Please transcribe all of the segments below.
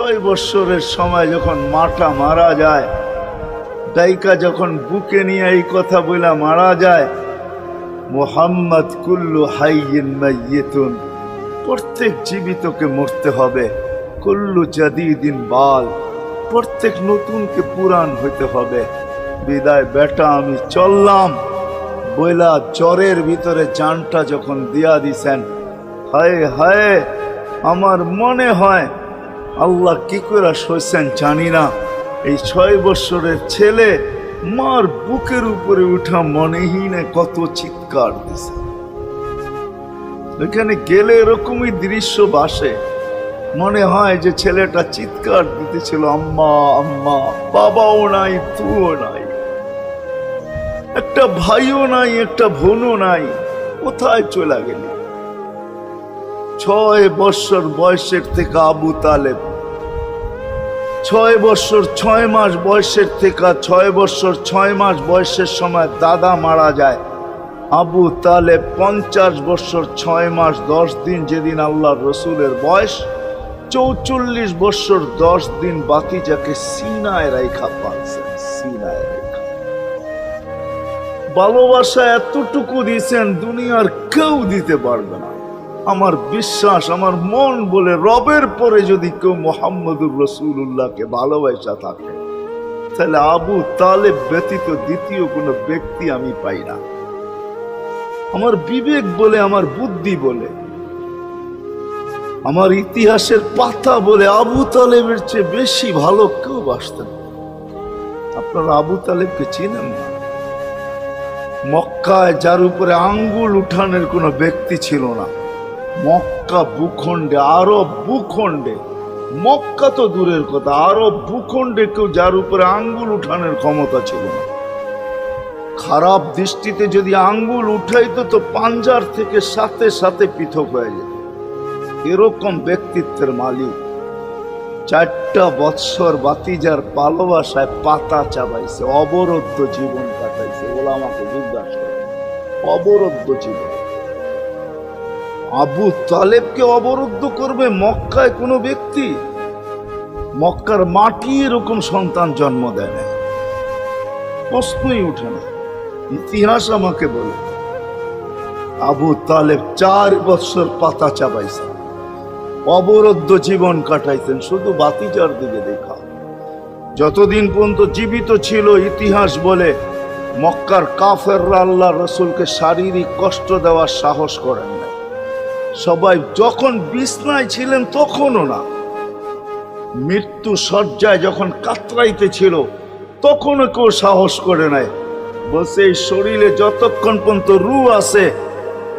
6 বৎসরের সময় যখন মাটা মারা যায়, দাইকা যখন বুকে নিয়ে এই কথা বলে মারা যায়, মুহাম্মদ কুল্লু হাইয়িন মাইয়িতুন, প্রত্যেক জীবিতকে মরতে হবে, কুল্লু জাদিদিন বাল, প্রত্যেক নতুনকে পুরান হইতে হবে। বিদায় বেটা আমি চললাম বইলা জ্বরের ভিতরে জানটা যখন দিয়া দিছেন, হায় হায় আমার মনে হয় আল্লাহ কি করে সইছেন জানি না, এই 6 বৎসরের ছেলে মার বুকের উপরে উঠা মনেহীনে কত চিৎকার দিছে। এখানে গেলে এরকমই দৃশ্য ভাসে, মনে হয় যে ছেলেটা চিৎকার দিতেছিল, আম্মা আম্মা, বাবাও নাই, তুও নাই, একটা ভাইও নাই, একটা বোনও নাই, কোথায় চলে গেল? 6 বৎসর বয়সের থেকে আবু তালেব, 6 বৎসর 6 মাস বয়সের থেকে 6 বৎসর 6 মাস বয়সের সময় দাদা মারা যায়। আবু তালেব 50 বৎসর 6 মাস 10 দিন, যেদিন আল্লাহর রসুলের বয়স 44 বৎসর 10 দিন, বাতিজাকে সিনায় রাইখা পাচ্ছেন, সিনায় রাইখা। ভালোবাসা এতটুকু দিয়েছেন দুনিয়ার কেউ দিতে পারবে না। আমার বিশ্বাস, আমার মন বলে রবের পরে যদি কেউ মুহাম্মদুর রাসূলুল্লাহকে ভালোবাসা থাকে, তাহলে আবু তালেব ব্যতীত দ্বিতীয় কোনো ব্যক্তি আমি পাই না। আমার বিবেক বলে, আমার বুদ্ধি বলে, আমার ইতিহাসের পাতা বলে আবু তালেবের চেয়ে বেশি ভালো কেউ বাসতেন। আপনারা আবু তালেবকে চিনেন না? মক্কায় যার উপরে আঙ্গুল উঠানের কোনো ব্যক্তি ছিল না। মক্কা ভূখণ্ডে, আরব ভূখণ্ডে, মক্কা তো দূরের কথা, আরব ভূখণ্ডে কেউ যার উপরে আঙ্গুল উঠানের ক্ষমতা ছিল না। খারাপ দৃষ্টিতে যদি আঙ্গুল উঠাইতো তো পাঞ্জার থেকে সাথে সাথে পৃথক হয়ে যেত। এরকম ব্যক্তিত্বের মালিক। 4টা বৎসর বাতিজার ভালোবাসায় পাতা চাবাইছে, অবরুদ্ধ জীবন কাটাইছে। ওলামাকে জিজ্ঞাসা করে, অবরুদ্ধ জীবন। আবু তালেবকে অবরুদ্ধ করবে মক্কায় কোনো ব্যক্তি? মক্কার মাটি এরকম সন্তান জন্ম দেয় না, প্রশ্নই উঠে না। ইতিহাস আমাকে বলে আবু তালেব 4 বৎসর পাতা চাবাইছে, অবরুদ্ধ জীবন কাটাইছেন, শুধু বাতিজার দিকে দেখা। যতদিন পর্যন্ত জীবিত ছিল, ইতিহাস বলে মক্কার কাফেররা আল্লাহ রসুলকে শারীরিক কষ্ট দেওয়ার সাহস করেন না। সবাই যখন বিছনায় ছিলেন তখনও না, মৃত্যু শয্যায় যখন কাতরাইতে ছিল তখনও কেউ সাহস করে নাই। বলছে এই শরীরে যতক্ষণ পর্যন্ত রূহ আছে,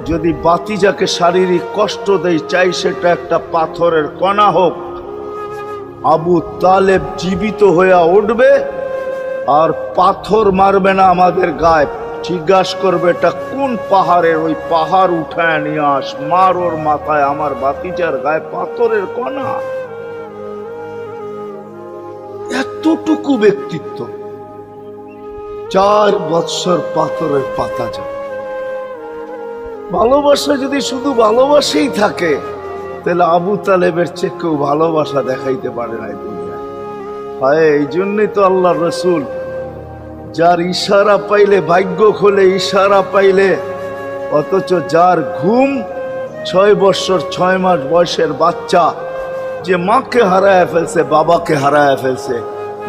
যদি বাতিজাকে শারীরিক কষ্ট দেয়, চাই সেটা একটা পাথরের কণা হোক, আবু তালেব জীবিত হয়ে উঠবে আর পাথর মারবে না আমাদের গায়ে। জিজ্ঞাসা করবে এটা কোন পাহাড়ের, ওই পাহাড় উঠায় নিয়ে আস, মার ওর মাথায়, আমার বাতিজার গায়ে পাথরের কণা। এতটুকু ব্যক্তিত্ব। 4 বৎসর পাথরের পাতা যায়। ভালোবাসা যদি শুধু ভালোবাসাই থাকে, তাহলে আবু তালেবের চেয়ে কেউ ভালোবাসা দেখাইতে পারে না দুনিয়ায়। হয় এই জন্যই তো আল্লাহ রসুল, যার ইশারা পাইলে ভাগ্য খোলে, ইশারা পাইলে, অথচ যার ঘুম 6 বৎসর 6 মাস বয়সের বাচ্চা, যে মাকে হারায় ফেলছে, বাবাকে হারায় ফেলছে,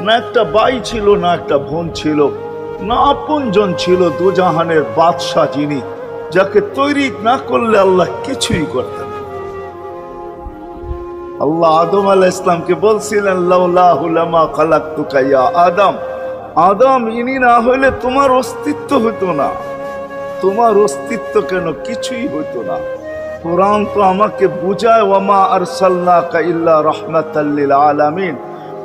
না একটা ভাই ছিল, না একটা বোন ছিল, না আপনজন ছিল, দুজাহানের বাদশা যিনি, যাকে তৈরি না করলে আল্লাহ কিছুই করতেন। আল্লাহ আদম আলাইহিস সালামকে বলছিলেন, লাউলাহু লামা খালাকতুকা ইয়া আদম, আদম ইনি না হইলে তোমার অস্তিত্ব হইতো না। তোমার অস্তিত্ব কেন, কিছুই হইতো না। কোরআন তো আমাকে বুঝায়, ওয়ামা আরসালনাকা ইল্লা রাহমাতাল লিল আলামিন।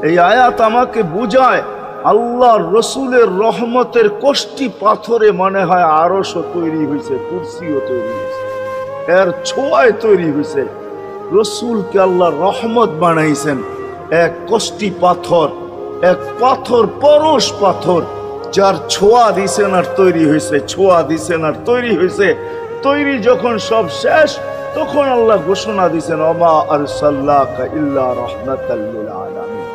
এই আয়াত আমাকে বুঝায় আল্লাহর রসুলের রহমতের কোষ্টি পাথরে মনে হয় আরশও তৈরি হয়েছে, কুরসিও তৈরি হয়েছে, এর ছোঁয়ায় তৈরি হয়েছে। রসুলকে আল্লাহ রহমত বানাইছেন, এক কোষ্টি পাথর, এক পাথর, পরশ পাথর, যার ছোঁয়া দিছেন আর তৈরি হয়েছে, ছোঁয়া দিছেন আর তৈরি হয়েছে। তৈরি যখন সব শেষ, তখন আল্লাহ ঘোষণা দিয়েছেন ওমা আরসালনাকা ইল্লা রাহমাতাল লিল আলামিন,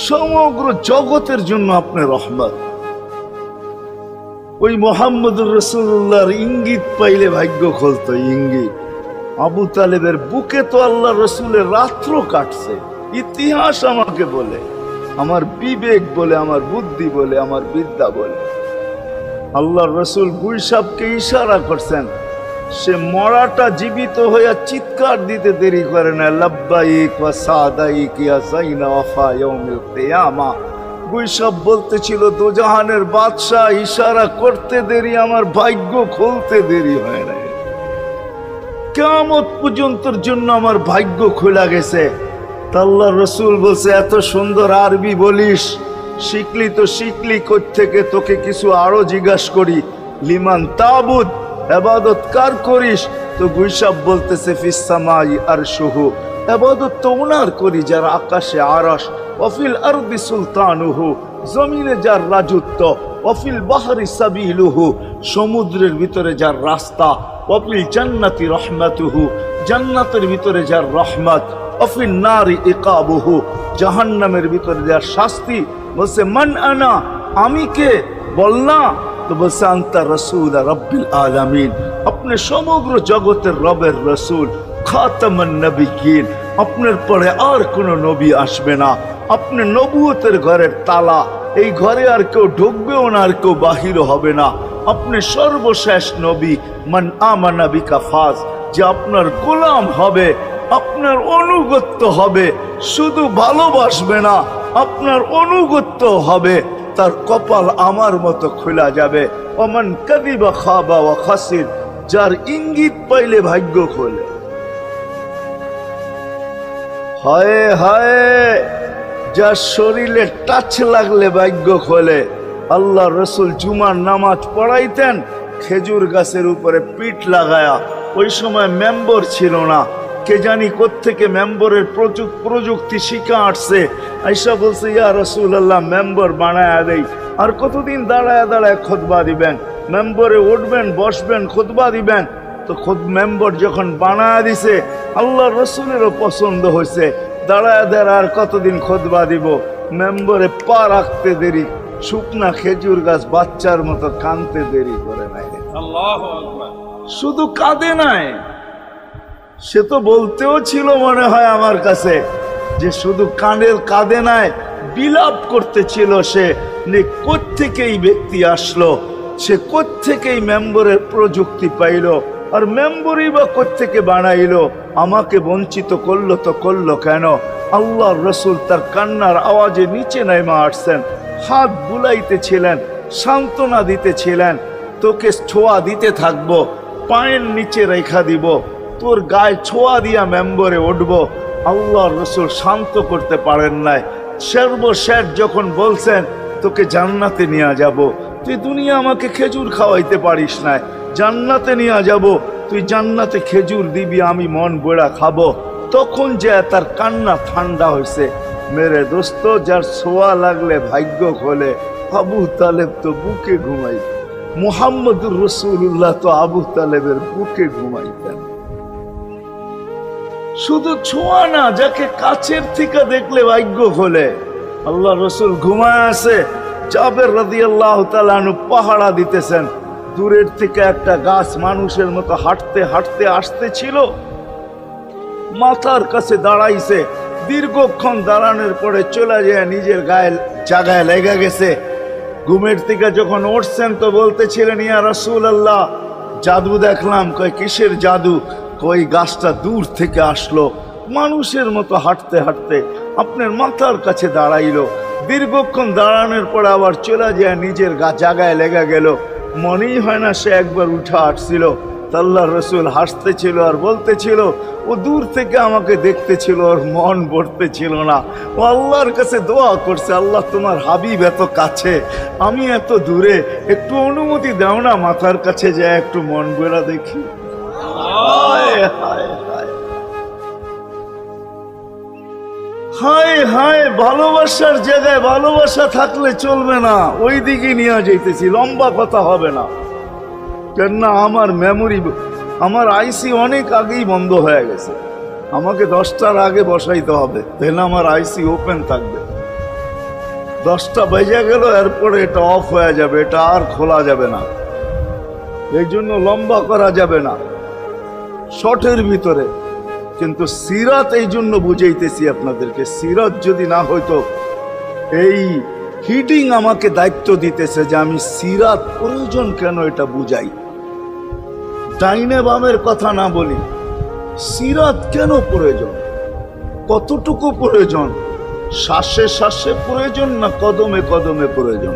সমগ্র জগতের জন্য আপনি রহমত। ওই মুহাম্মদুর রাসূলুল্লাহর ইঙ্গিত পাইলে ভাগ্য খুলতো। ইঙ্গিত আবু তালেবের বুকে তো আল্লাহ রসুলের রাত্র কাটছে। ইতিহাস আমাকে বলে, আমার বিবেক বলে, আমার বুদ্ধি বলে, আমার বিদ্যা বলে, আল্লাহ রসুল গুলশাবকে ইশারা করছেন, সে মরাটা জীবিত হইয়া চিৎকার দিতে দেরি করে না, লাব্বাইক ওয়া সাদাইক ইয়া যাইনা ওয়াফা ইয়াউমিল কিয়ামা। গুলশাব বলতেছিল দোজাহানের বাদশাহ, ইশারা করতে দেরি, আমার ভাগ্য খুলতে দেরি হয় না, কিয়ামত পর্যন্তর জন্য আমার ভাগ্য খোলা গেছে। আল্লাহ রসুল বলছে এত সুন্দর আরবি বলিস, শিখলি তো শিখলি কোত্থেকে, তোকে কিছু আরো জিজ্ঞাসা করি, লিমান তাবুদ, ইবাদত কার করিস? তো গুলশাব বলতেছে ফিস সামাই আরশুহু, ইবাদত তো ওনার করি যার আকাশে আরশ, ওয়াফিল আরদি সুলতানুহু, জমিনে যার রাজত্ব, ওয়াফিল বাহরি সাবিলুহু, সমুদ্রের ভিতরে যার রাস্তা, ওয়াফিল জান্নাতি রহমাতুহু, জান্নাতের ভিতরে যার রহমত, ওয়াফিল নারি ইকাবুহু, জাহান্নামের ভিতরে যার শাস্তি। বলছে মান আনা, আমি কে? বল না। তো বলছে আনতা রাসূল রাব্বিল আলামিন, আপনি সমগ্র জগতের রবের রসুল, খাতামান নবিয়্যিন, আপনার পরে আর কোন নবী আসবে না, আপনি নবুয়তের ঘরের তালা, এই ঘরে আর কেউ ঢুকবেও না, আর কেউ বাহির হবে না, আপনি সর্বশেষ নবী। মান আমানা বিকা ফাজ, যে আপনার গোলাম হবে, আপনার অনুগত্য হবে, শুধু ভালোবাসবে না, আপনার অনুগত্য হবে, তার কপাল আমার মতো খোলা যাবে। ওমান কাযিবা খাবা ওয়া খাসির, যার ইঙ্গিত পাইলে ভাগ্য খোলে। হায় হায়, যার শরীরে টাচ লাগলে ভাগ্য খোলে। আল্লাহ রসুল জুমার নামাজ পড়াইতেন খেজুর গাছের উপরে পিঠ লাগায়া। ওই সময় মেম্বর ছিল না, কে জানি কোত্থেকে মেম্বরের প্রযুক্তি শিখা আসছে। আইসা বলছে ইয়া রাসূলুল্লাহ, মেম্বর বানায়া দেই। আর কতদিন দাঁড়ায় দাঁড়ায় খুতবা দিবেন? মেম্বরে উঠবেন, বসবেন, খুতবা দিবেন। তো মেম্বর যখন বানায়া দিছে, আল্লাহ রসুলেরও পছন্দ হয়েছে, দাঁড়ায় দাঁড়ায় আর কতদিন খুতবা দিব? মেম্বরে পা রাখতে দেরি, শুকনা খেজুর গাছ বাচ্চার মতো কাঁদতে দেরি করে নাই। আল্লাহু আকবার। শুধু কাঁদে নাই, সে তো বলতেও ছিল মনে হয় আমার কাছে যে শুধু কাঁদে নাই, বিলাপ করতেছিল সে, কোত্থেকে এই ব্যক্তি আসলো, সে কোত্থেকে এই মেম্বরের প্রযুক্তি পাইল, আর মেম্বরই বা কোত্থেকে বানাইলো, আমাকে বঞ্চিত করলো তো করলো কেন? আল্লাহর রসুল তার কান্নার আওয়াজে নিচে নাইমা আসছেন, হাত বুলাইতেছিলেন, সান্ত্বনা দিতেছিলেন, তোকে ছোঁয়া দিতে থাকবো, পায়ের নিচে রেখা দিব, তোর গায়ে ছোঁয়া দিয়া মেম্বরে উঠবো। আল্লাহর রসুল শান্ত করতে পারেন নাই। সর্বশেষ যখন বলছেন তোকে জান্নাতে নিয়ে যাব, তুই দুনিয়া আমাকে খেজুর খাওয়াইতে পারিস না, জান্নাতে নিয়ে যাব, তুই জান্নাতে খেজুর দিবি, আমি মন বড়া খাবো। তখন যে তার কান্না ঠান্ডা হয়েছে। মেরে দোস্ত, যার ছোঁয়া লাগলে ভাগ্য খোলে। আবু তালেব তো বুকে ঘুমাইত, মুহাম্মদুর রাসূলুল্লাহ তো আবু তালেবের বুকে ঘুমাইতেন। শুধু ছোঁয়া না, যাকে কাছের থেকে দেখলে ভাগ্য খোলে। আল্লাহ রসুল ঘুমায় আছে, জাবের রাদিয়াল্লাহু তাআলা আনহু পাহারা দিতেছেন। দূরের থেকে একটা গাছ মানুষের মতো হাঁটতে হাঁটতে আসতেছিল, মাথার কাছে দাঁড়াইছে। দীর্ঘক্ষণ দাঁড়ানোর পরে চলে যায় নিজের জায়গায় লেগে গেছে। ঘুমের থেকে যখন উঠছেন তো বলতেছিলেন ইয়া রাসূলুল্লাহ, জাদু দেখলাম। কয় কিসের জাদু? কই গাছটা দূর থেকে আসলো, মানুষের মতো হাঁটতে হাঁটতে আপনার মাথার কাছে দাঁড়াইলো। দীর্ঘক্ষণ দাঁড়ানোর পরে আবার চলে যায় নিজের জায়গায় লেগে গেল। মনেই হয় না সে একবার উঠে আসছিল। আল্লাহ রসুল হাসতেছিল আর বলতেছিল, ও দূর থেকে আমাকে দেখতেছিল, ওর মন ভরতেছিল না। ও আল্লাহর কাছে দোয়া করছে, আল্লাহ তোমার হাবিব এত কাছে, আমি এত দূরে, একটু অনুমতি দাও না, মাথার কাছে যায় একটু মন ভরা দেখি। হায় হায় হায় হায় হায়, ভালোবাসার জায়গায় ভালোবাসা থাকলে চলবে না, ওই দিকে নিয়ে যাইতেছি, লম্বা কথা হবে না। কেননা আমার মেমোরি, আমার আইসি অনেক আগেই বন্ধ হয়ে গেছে, আমাকে 10টার আগে বসাইতে হবে, তাহলে আমার আইসি ওপেন থাকবে। 10টা বেজে গেল, এরপরে এটা অফ হয়ে যাবে, এটা আর খোলা যাবে না। এই জন্য লম্বা করা যাবে না, শর্টের ভিতরে। কিন্তু সিরাত এই জন্য বুঝাইতেছি আপনাদেরকে, সিরাত যদি না হইতো, এই হিডিং আমাকে দায়িত্ব দিতেছে যে আমি সিরাত প্রয়োজন কেন এটা বুঝাই। ডাইনে বামের কথা না বলি, সিরাত কেন প্রয়োজন, কতটুকু প্রয়োজন, শ্বাসে শ্বাসে প্রয়োজন না কদমে কদমে প্রয়োজন,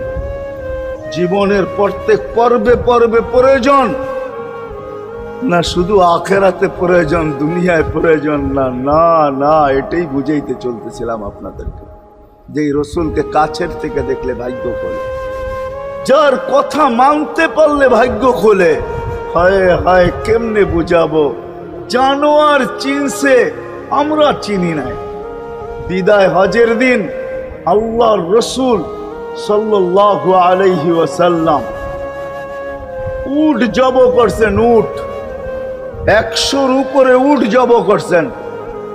জীবনের প্রত্যেক পর্বে পর্বে প্রয়োজন না শুধু আখেরাতে প্রয়োজন, দুনিয়ায় প্রয়োজন না? না না, এটাই বুঝাইতে চলতেছিলাম আপনাদেরকে, যে রসুলকে কাছের থেকে দেখলে ভাগ্য খোলে, যার কথা মানতে পারলে ভাগ্য খোলে। হায় হায়, কেমনে বুঝাবো, জানোয়ার চিনছে, আমরা চিনি নাই। বিদায় হজের দিন আল্লাহর রসুল সাল্লাল্লাহু আলাইহি ওয়াসাল্লাম উট জব করছেন, উট 100-র উপরে উট জব করছেন,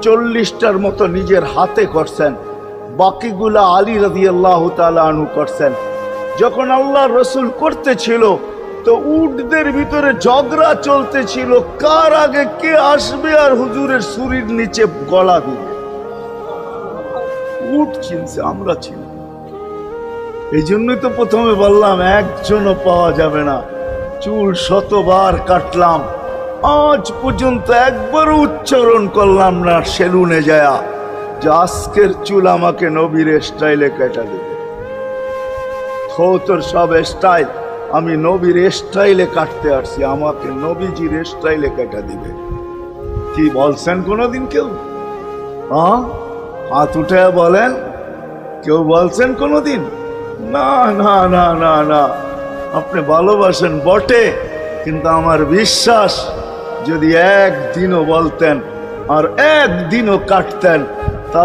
40টার মতো নিজের হাতে করছেন, বাকিগুলা আলী রাদিয়াল্লাহু তাআলা আনহু করছেন। যখন আল্লাহর রসুল করতেছিল তো উটদের ভিতরে ঝগড়া চলতেছিল, কার আগে কে আসবে আর হুজুরের ছুরির নিচে গলা দিবে। উট চিনছে, আমরা চিনি। এই জন্যই তো প্রথমে বললাম একজনও পাওয়া যাবে না। চুল 100বার কাটলাম, আজ পর্যন্ত একবারও উচ্চারণ করলাম না সেলুনে যায়া যে আজকের চুল আমাকে নবীর স্টাইলে কেটে দেবে। তোর সব স্টাইল, আমি নবীর স্টাইলে কাটতে আসছি, আমাকে নবীজির স্টাইলে কেটে দিবে। কি বলছেন কোনোদিন কেউ? হাত উঠে বলেন, কেউ বলছেন কোনোদিন? না না না না না, আপনি ভালোবাসেন বটে, কিন্তু আমার বিশ্বাস যদি একদিনও বলতেন আর একদিনও কাটতেন,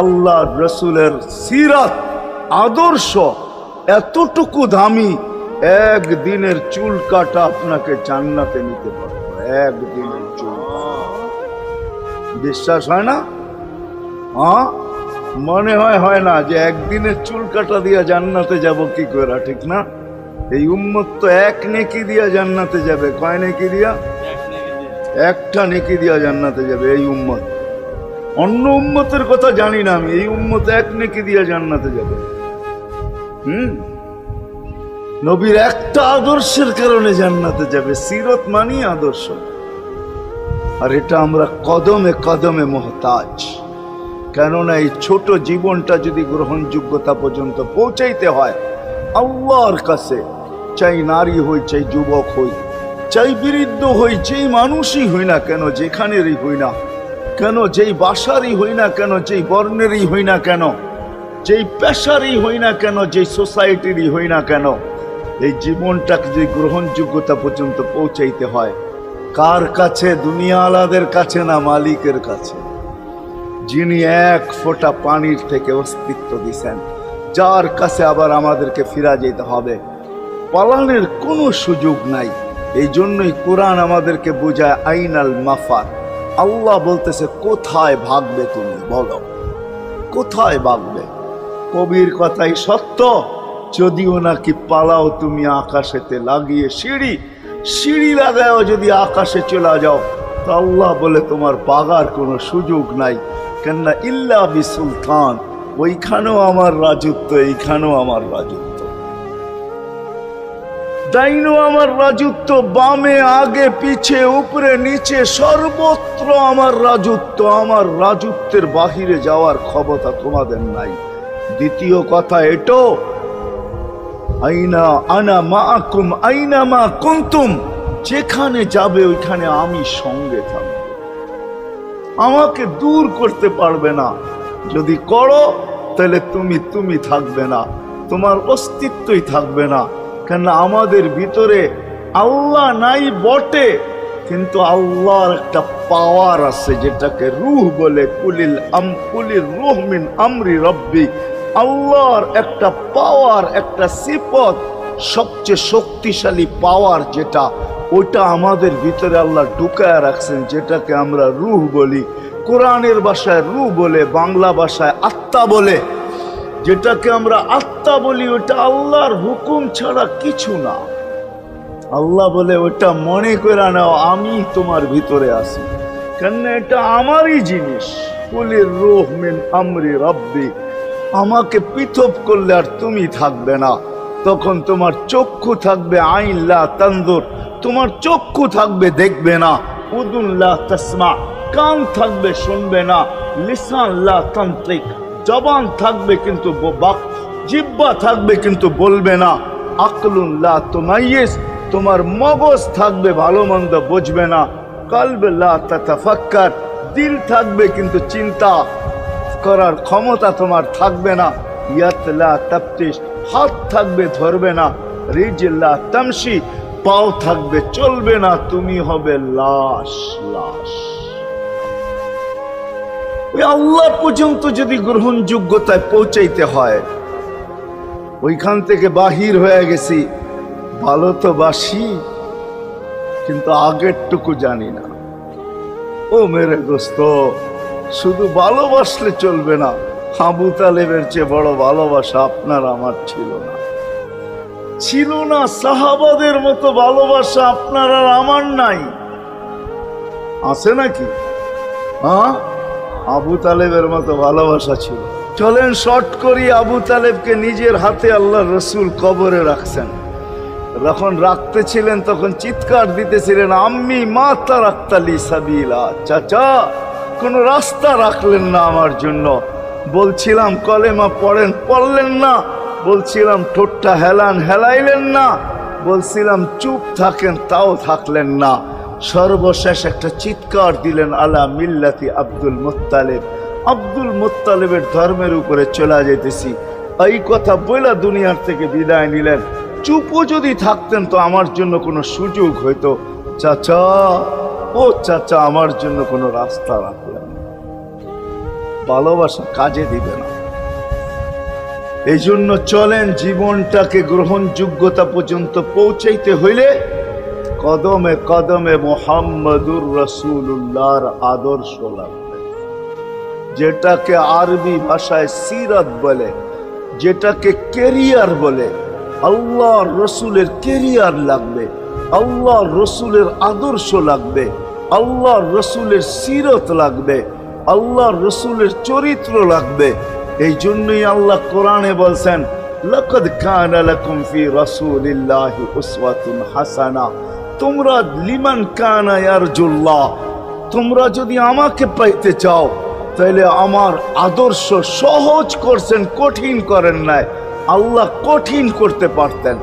আল্লাহ রসুলের সিরাত আদর্শ এতটুকু দামি, একদিনের চুল কাটা আপনাকে জান্নাতে নিতে পারবে। একদিনের চুল, বিশ্বাস হয় না? মনে হয় না যে একদিনের চুল কাটা দিয়া জান্নাতে যাব কি করে, ঠিক না? এই উম্মত তো এক নেকি দিয়া জান্নাতে যাবে। কয় নেকি দিয়া? একটা নেকি দিয়া জান্নাতে যাবে এই উম্মত। অন্য উম্মতের কথা জানি না আমি, এই উম্মত এক নেকি দিয়া জান্নাতে যাবে। নবীর একটা আদর্শের কারণে জান্নাতে যাবে। সিরত মানি আদর্শ, আর এটা আমরা কদমে কদমে মুহতাজ। কেননা এই ছোট জীবনটা যদি গ্রহণযোগ্যতা পর্যন্ত পৌঁছাইতে হয় আল্লাহর কাছে, চাই নারী হই, চাই যুবক হই, চাই বৃদ্ধ হই, যেই মানুষই হই না কেন, যেখানেরই হই না কেন, যেই বাসারই হই না কেন, যেই বর্ণেরই হই না কেন, যেই পেশারই হই না কেন, যেই সোসাইটিরই হই না কেন, এই জীবনটাকে যদি গ্রহণযোগ্যতা পর্যন্ত পৌঁছাইতে হয় কার কাছে? দুনিয়া আলাদের কাছে না, মালিকের কাছে, যিনি এক ফোঁটা পানির থেকে অস্তিত্ব দিছেন, যার কাছে আবার আমাদেরকে ফিরা যেতে হবে। পালানের কোনো সুযোগ নাই। এই জন্যই কোরআন আমাদেরকে বোঝায় আইনাল মাফার। আল্লাহ বলতেছে কোথায় ভাগবে তুমি, বলো কোথায় ভাগবে? কবির কথাই সত্য, যদিও নাকি পালাও তুমি আকাশেতে লাগিয়ে সিঁড়ি, সিঁড়ি লাগাও যদি আকাশে চলে যাও, তো আল্লাহ বলে তোমার পাগার কোনো সুযোগ নাই। কেননা ইল্লা বি সুলতান, ওইখানেও আমার রাজত্ব, এইখানেও আমার রাজত্ব, ডাইনো আমার রাজত্ব, বামে আগে পিছে উপরে নিচে সর্বত্র আমার রাজত্ব। আমার রাজত্বের বাহিরে যাওয়ার ক্ষমতা তোমাদের নাই। দ্বিতীয় কথা এটো, আইনা আনা মাআকুম আইনা মা কুনতুম, যেখানে যাবে ওইখানে আমি সঙ্গে থাকব, আমাকে দূর করতে পারবে না। যদি করো তাহলে তুমি থাকবে না, তোমার অস্তিত্বই থাকবে না। কেন আমাদের ভিতরে আল্লাহ নাই বটে, কিন্তু আল্লাহর একটা পাওয়ার আছে যেটাকে রূহ বলে। কুলির রূহ মিন আমরি রব্বি, আল্লাহর একটা পাওয়ার, একটা সিফত, সবচেয়ে শক্তিশালী পাওয়ার যেটা, ওইটা আমাদের ভিতরে আল্লাহ ঢুকায় রাখছেন, যেটাকে আমরা রূহ বলি। কোরআনের ভাষায় রূহ বলে, বাংলা ভাষায় আত্মা বলে। যেটাকে আমরা আত্মা বলি ওটা আল্লাহর হুকুম ছাড়া কিছু না। আল্লাহ বলে ওটা মনে করে নাও আমি তোমার ভিতরে আছি, কেন এটা আমারই জিনিস। কুলির রূহ মিন আমরি রাব্বি, আমাকে পৃথক করলে আর তুমি থাকবে না। তখন তোমার চক্ষু থাকবে আইন লা তানজুর, তোমার চক্ষু থাকবে দেখবে না। উদুন লা তাসমা, কান থাকবে শুনবে না। লিসান লা তানতিক, জবান থাকবে কিন্তু জিহ্বা থাকবে কিন্তু বলবে না। আকলুন লা তুমাইয়িজ, তোমার মগজ থাকবে ভালো মন্দ বুঝবে না। কলব লা তাতাফাক্কার, দিল থাকবে কিন্তু চিন্তা করার ক্ষমতা তোমার থাকবে না। ইয়াত লা তাফতিশ, হাত থাকবে ধরবে না। রিজল লা তামশি, পাও থাকবে চলবে না। তুমি হবে লাশ। লাশ ওই আল্লাহ পর্যন্ত যদি গ্রহণযোগ্যতায় পৌঁছাইতে হয়, ওইখান থেকে বাহির হয়ে গেছি। ভালো তো বাসি, কিন্তু আগেরটুকু জানি না। ও মেরে দোস্ত, শুধু ভালোবাসলে চলবে না। আবু তালেবের চেয়ে বড় ভালোবাসা আপনার আমার ছিল না, ছিল না। সাহাবাদের মতো ভালোবাসা আপনার আর আমার নাই, আছে নাকি? হ্যাঁ, আবু তালেবের মতো ভালোবাসা ছিল। চলেন শর্ট করি। আবু তালেবকে নিজের হাতে আল্লাহ রসুল কবরে রাখছেন। যখন রাখতেছিলেন তখন চিৎকার দিতেছিলেন, আম্মি মা তারাক্তালি সাবিলা, চাচা কোন রাস্তা রাখলেন না আমার জন্য। বলছিলাম কলেমা পড়েন, পড়লেন না। বলছিলাম ঠোঁটটা হেলান, হেলাইলেন না। বলছিলাম চুপ থাকেন, তাও থাকলেন না। সর্বশেষ একটা চিৎকার দিলেন, আলা মিল্লাতি আব্দুল মুত্তালিব, আব্দুল মুত্তালিবের ধর্মের উপরে চলে যেতেছি। এই কথা বইলা দুনিয়ার থেকে বিদায় নিলেন। চুপও যদি থাকতেন তো আমার জন্য কোনো সুযোগ হইতো। চাচা, ও চাচা, আমার জন্য কোনো রাস্তা রাখলেন না। ভালোবাসা কাজে দিবে না। এই জন্য চলেন, জীবনটাকে গ্রহণযোগ্যতা পর্যন্ত পৌঁছাইতে হইলে কদমে কদমে মুহাম্মদুর রাসূলুল্লাহর আদর্শ লাগবে, যেটাকে আরবি ভাষায় সিরাত বলে, যেটাকে কেরিয়ার বলে। আল্লাহ রসুলের কেরিয়ার লাগবে, আল্লাহ রসুলের আদর্শ লাগবে, আল্লাহ রসুলের সিরত লাগবে, আল্লাহ রসুলের চরিত্র লাগবে। এই জন্যই আল্লাহ কোরআনে বলছেন, লাকাদ কানা লাকুম ফি রাসূলিল্লাহি উসওয়াতুন হাসানা, তোমরা লিমান কানা ইয়ারজুল্লাহ, তোমরা যদি আমাকে পাইতে চাও তাহলে আমার আদর্শ সহজ করছেন, কঠিন করেন নাই। আল্লাহ কঠিন করতে পারতেন,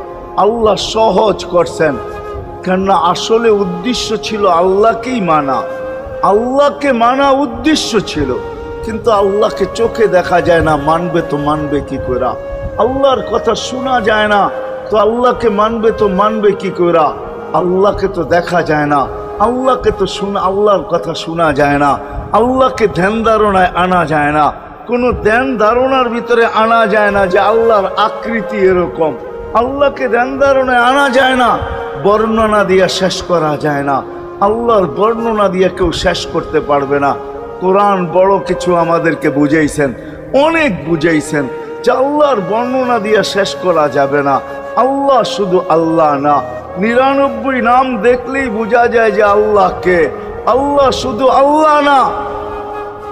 আল্লাহ সহজ করছেন। কেননা আসলে উদ্দেশ্য ছিল আল্লাহকেই মানা, আল্লাহকে মানা উদ্দেশ্য ছিল। কিন্তু আল্লাহকে চোখে দেখা যায় না, মানবে তো মানবে কি করে? আল্লাহর কথা শোনা যায় না, তো আল্লাহকে মানবে তো মানবে কি করে? আল্লাহকে তো দেখা যায় না, আল্লাহকে তো আল্লাহর কথা শোনা যায় না, আল্লাহকে ধ্যান ধারণায় আনা যায় না। কোনো ধ্যান ধারণার ভিতরে আনা যায় না যে আল্লাহর আকৃতি এরকম। আল্লাহকে ধ্যান ধারণায় আনা যায় না, বর্ণনা দিয়ে শেষ করা যায় না। আল্লাহর বর্ণনা দিয়ে কেউ শেষ করতে পারবে না। কোরআন বড় কিছু আমাদেরকে বুঝাইছেন, অনেক বুঝাইছেন যে আল্লাহর বর্ণনা দিয়ে শেষ করা যাবে না। আল্লাহ শুধু আল্লাহ না, 99 নাম দেখলেই বোঝা যায় যে আল্লাহকে। আল্লাহ শুধু আল্লাহ না,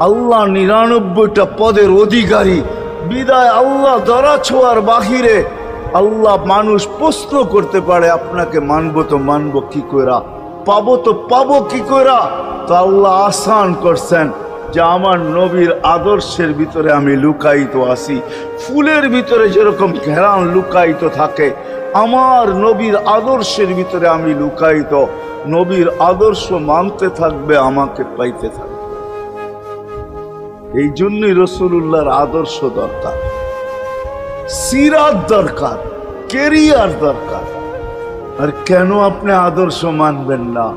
আল্লাহ 99টা পদের অধিকারী। বিদায় আল্লাহ ধরা ছোঁয়ার বাহিরে আল্লাহ মানুষ প্রশ্ন করতে পারে, আপনাকে মানবো তো মানবো কি কইরা, পাবো তো পাবো কি কইরা? তো আল্লাহ আসান করছেন যে আমার নবীর আদর্শের ভিতরে আমি লুকায়িত আছি। ফুলের ভিতরে যেরকম ঘেরান লুকায়িত থাকে, আমার নবীর আদর্শের ভিতরে আমি লুকায়িত। নবীর আদর্শ মানতে থাকবে, আমাকে পাইতে থাকবে। এই জন্যই রাসূলুল্লাহর আদর্শ দরকার, সিরাত দরকার, কেরিয়ার দরকার। আর কেন আপনি আদর্শ মানবেন না?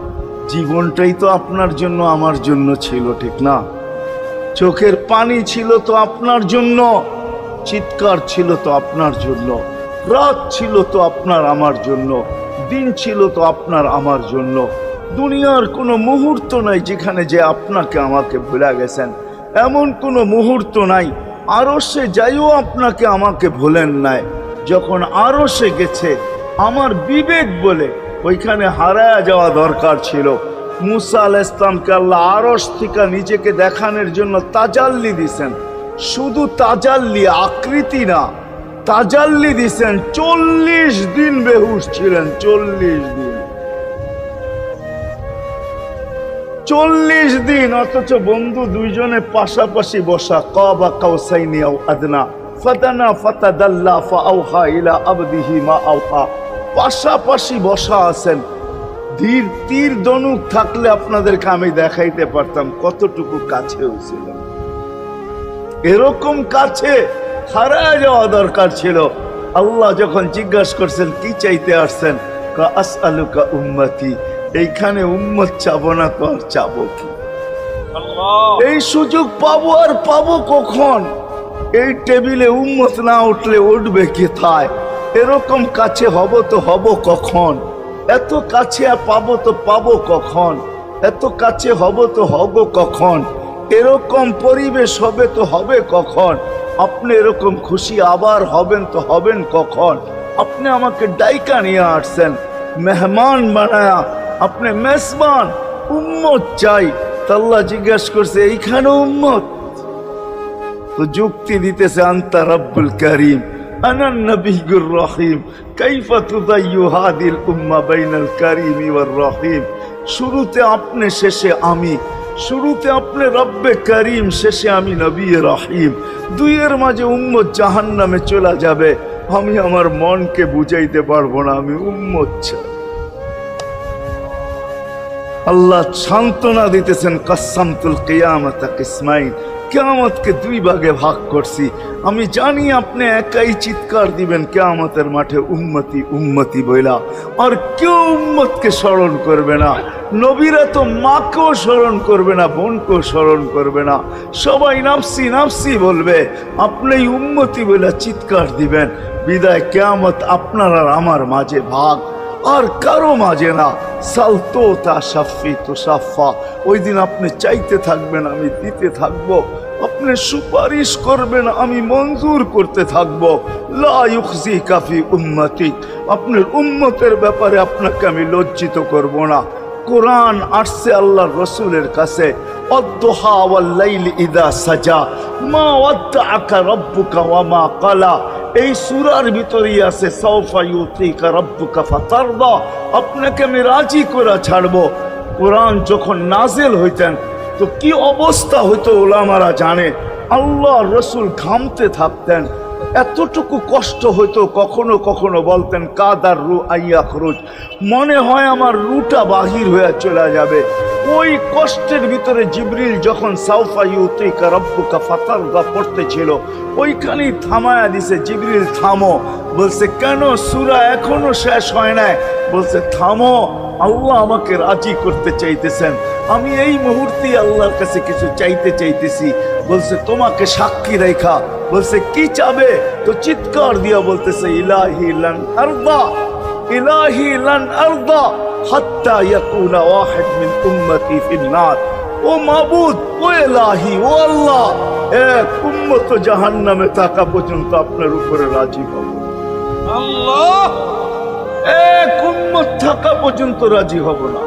জীবনটাই তো আপনার জন্য আমার জন্য ছিল, ঠিক না? চোখের পানি ছিল তো আপনার জন্য, চিৎকার ছিল তো আপনার জন্য, রাত ছিল তো আপনার আমার জন্য, দিন ছিল তো আপনার আমার জন্য। দুনিয়ার কোনো মুহূর্ত নাই যেখানে যে আপনাকে আমাকে ভুলে গেছেন, এমন কোনো মুহূর্ত নাই। আরশে যাইও আপনাকে আমাকে ভুলেন নাই। যখন আরশে গেছে আমার বিবেক বলে ওইখানে হারায়া যাওয়া দরকার ছিল। মুসা আলাইহিস সালামকে আল্লাহ আরশ থেকে নিজেকে দেখানোর জন্য তাজাল্লি দিছেন। শুধু তাজাল্লি, আকৃতি না, তাজাল্লি দিছেন। 40 দিন বেহুশ ছিলেন, 40 দিন, 40 দিন। অথচ বন্ধু দুইজনে পাশাপাশি বসা, কাবা কাউসাইনি আও আদনা ফাদানা ফাতাদাল্লা ফাআওহা ইলা আবদিহি মা আওহা, পাশাপাশি বসা আছেন। ধীর তীর ধনুক থাকলে আপনাদেরকে আমি দেখাইতে পারতাম কতটুকু কাছে হয়েছিল। এরকম কাছে হারায় যাওয়া দরকার ছিল। আল্লাহ যখন জিজ্ঞাসা করছেন কি চাইতে আসছেন, আসআলুকা উম্মতি, এইখানে উম্মত চাবো না তো আর চাবো কি? এই সুযোগ পাবো আর পাবো কখন? এই টেবিলে উম্মত না উঠলে উঠবে কোথায়? এরকম কাছে হব তো হব কখন? এত কাছে পাবো তো পাবো কখন? এত কাছে হব তো হব কখন? এরকম পরিবেশ হবে তো হবে কখন? আপনি এরকম খুশি আবার হবেন তো হবেন কখন? আপনি আমাকে ডাইকা নিয়ে আসছেন, মেহমান বানায়া, আপনি মেজবান, উম্মত চাই। আল্লাহ জিজ্ঞাসা করছে এইখানে উম্মত? তো যুক্তি দিতেছে আনতা রব্বুল করিম আনান নবিয়্যুর রহিম কাইফা তুদাইয়ু হাদিল উম্মাহ বাইনাল কারীমি ওয়ার রহিম। শুরুতে আপনি, শেষে আমি। শুরুতে আপনি রব্বে করিম, শেষে আমি নবী রহিম। দুইয়ের মাঝে উম্মত জাহান্নামে চলে যাবে। আমি আমার মনকে বুঝাইতে পারবো না আমি উম্মত চাই। আল্লাহ সান্ত্বনা দিতেছেন, কাসসামতুল কিয়ামাতা কিসমাইন, কিয়ামতকে দুই ভাগে ভাগ করছি। আমি জানি আপনি একাই চিৎকার দিবেন কিয়ামতের মাঠে উম্মতি উম্মতি বইলা, আর কেউ উম্মতকে স্মরণ করবে না। নবীরা তো মাকেও স্মরণ করবে না, বোনকেও স্মরণ করবে না, সবাই নাফসি নাফসি বলবে। আপনি উম্মতি বইলা চিৎকার দিবেন। বিদায় কিয়ামত আপনার আর আমার মাঝে ভাগ, আর কারো মাঝে না। সালতো তা সাফি তো সাফা, ওই দিন আপনি চাইতে থাকবেন, আমি দিতে থাকবো। আপনি সুপারিশ করবেন, আমি মঞ্জুর করতে থাকবো। লা ইউখজিকা ফি উম্মতি, আপনার উম্মতের ব্যাপারে আপনাকে আমি লজ্জিত করব না। কোরআন আসছে আল্লাহর রসুলের কাছে, অদ্দুহা ওয়াল লাইলি ইদা সাজা মা ওয়াদ্দাআকা রাব্বুকা ওয়া মা ক্বালা। এই সূরার ভিতরেই আছে সাওফা ইউতিকা রাব্বুকা ফাতারদা, আপনাকে আমি রাজি করে ছাড়বো। কোরআন যখন নাজিল হইতেন তো কি অবস্থা হইতো উলামারা জানে। আল্লাহ রসুল ঘামতে থাকতেন, এতটুকু কষ্ট হইতো। কখনো কখনো বলতেন কাদার রু আইয়া খরুজ, মনে হয় আমার রুটা বাহির হয়ে চলে যাবে। ওই কষ্টের ভিতরে জিবরিল যখন সাওফা ইউতিকা রাব্বুকা ফাতারদা পড়তেছিল, ওইখানেই থামায়া দিছে, জিবরিল থামো। বলছে কেন? সূরা এখনো শেষ হয় নাই। বলছে থামো, আল্লাহ আমাকে রাজি করতে চাইতেছেন, আমি এই মুহূর্তে আল্লাহর কাছে কিছু চাইতে চাইতেছি। বলছে তোমাকে সাক্ষী রেখা। বলছে কি চাবে? তো চিৎকার দিয়া বলতেছে ইলাহি লান আরদা, ইলাহি লান আরদা হাত্তা ইয়াকুনা ওয়াহিদ মিন উম্মতি ফিন নার। ও মাবুদ, ও ইলাহি, ও আল্লাহ, এক উম্মত জাহান্নামে থাকা পর্যন্ত আপনার উপরে রাজি হব। আল্লাহ, এক উম্মত থাকা পর্যন্ত রাজি হব না।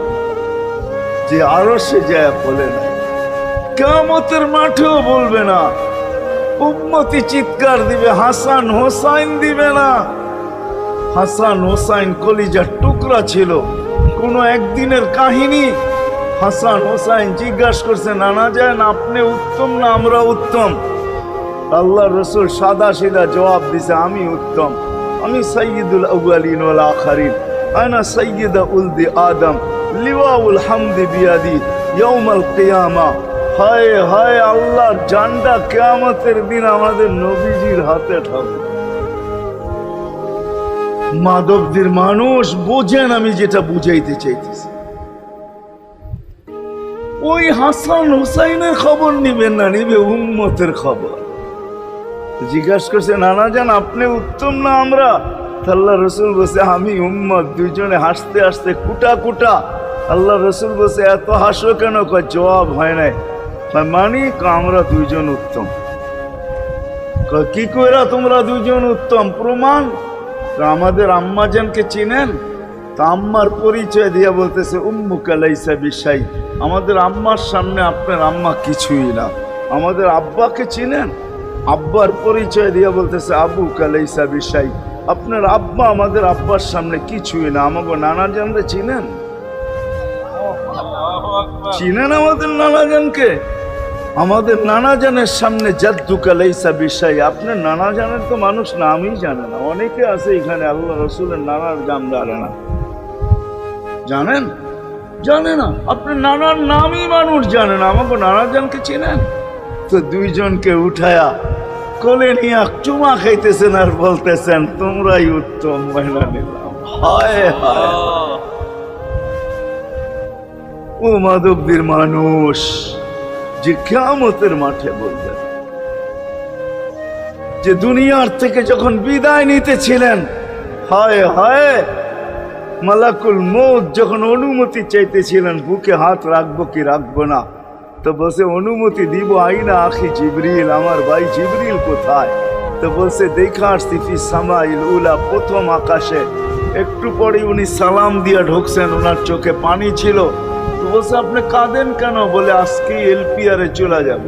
যে আরশে যায় বলে না, কিয়ামতের মাঠেও বলবে না। উম্মতি চিৎকার দিবে, হাসান হোসাইন দিবে না। হাসান হোসাইন কলিজার টুকরা ছিল, কোনো একদিনের কাহিনী। হাসান হোসাইন জিজ্ঞাসা করছে নানা যান আপনি উত্তম না আমরা উত্তম? আল্লাহ রসুল সাদা সিধা জবাব দিছে আমি উত্তম, আমি সাইয়্যিদুল আউয়ালিন ওয়াল আখিরিন, আনা সাইয়্যিদু উলদি আদম, লিওয়াউল হামদি বিয়াদি ইয়াউমাল কিয়ামা। হায় হায়, আল্লাহর জান্ডা কিয়ামতের দিন আমাদের নবীজির হাতে থাকবে। মাধবদের মানুষ বোঝেন আমি যেটা বুঝাইতে চাইতেছি। ওই হাসান হুসাইনের খবর নিবেন না, নিবে উম্মতের খবর। জিজ্ঞাসা করছে নানা জান আপনি উত্তম না আমরা? আল্লাহ রসুল বলছে আমি উম্মত। দুইজনে হাসতে হাসতে কুটা কুটা। আল্লাহ রসুল বলছে এত হাসো কেন? কয় জবাব হয় নাই। মানি আমরা দুইজন উত্তম। কি কইরা তোমরা দুইজন উত্তম? প্রমাণ। আমাদের আম্মাজানকে চিনেন? তা আম্মার পরিচয় দিয়া বলতেছে উম্মুকা লাইসা বিশাই, আমাদের আম্মার সামনে আপনার আম্মা কিছুই না। আমাদের আব্বাকে চিনেন? আব্বার পরিচয় দিয়া বলতেছে আবুকা লাইসা বিশাই, আপনার আব্বা আমাদের আব্বার সামনে কিছুই না। আমাকে নানাজানরে চিনেন? চিনেন আমাদের নানাজানকে? আমাদের নানাজানের সামনে জাদ্দুকা লাইসা বিশাই, আপনার নানাজানের তো মানুষ নামই জানে না। অনেকে আছে এখানে আল্লাহ রসুলের নানার নাম জানে না। জানেন? জানে না। আপনার নানার নামই মানুষ জানে না। আমাকে নানাজানকে চিনেন? তো দুইজনকে উঠায়া কোলে নিয়ে চুমা খাইতেছেন আর বলতেছেন তোমরাই উত্তম। মহিলা নিলাম। হায় হায়, ও মাধবদীর মানুষ যে কিয়ামতের মাঠে বলবেন যে দুনিয়ার থেকে যখন বিদায় নিতেছিলেন, হায় হায়, মালাকুল মউত যখন অনুমতি চাইতেছিলেন বুকে হাত রাখবো কি রাখবো না, তো বলছে অনুমতি দিব। আইনা আখি জিবরিল, আমার ভাই জিবরিল কোথায়? তো বলছে দেখা আসছি ফি সামাইল উলা, প্রথম আকাশে। একটু পরে উনি সালাম দিয়ে ঢুকছেন, ওনার চোখে পানি ছিল। তো বলছে আপনি কাঁদেন কেন? বলে আজকে এলপিআরে চলে যাব,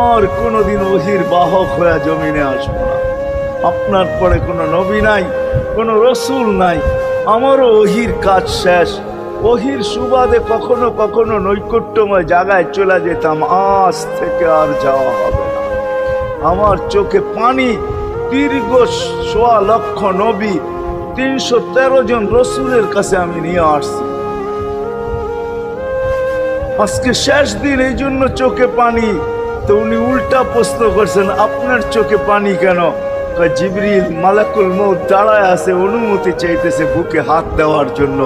আর কোনোদিন ওহির বাহক হয়ে জমিনে আসবো না। আপনার পরে কোনো নবী নাই, কোনো রসুল নাই, আমারও ওহির কাজ শেষ। ওহির সুবাদে কখনো কখনো নৈকট্যময় জায়গায় চলে যেতাম, আজ থেকে আর যাওয়া হবে না। আমার চোখে পানি। দীর্ঘ ১.৫ লক্ষ নবী, ৩১৩ জন রসুলের কাছে আমি নিয়ে আসছি। আজকে শেষ দিন, এই জন্য চোখে পানি। তো উনি উল্টা প্রশ্ন করছেন আপনার চোখে পানি কেন? জিবরিল মালাকুল মউত দাঁড়ায় আছে, অনুমতি চাইতেছে বুকে হাত দেওয়ার জন্য।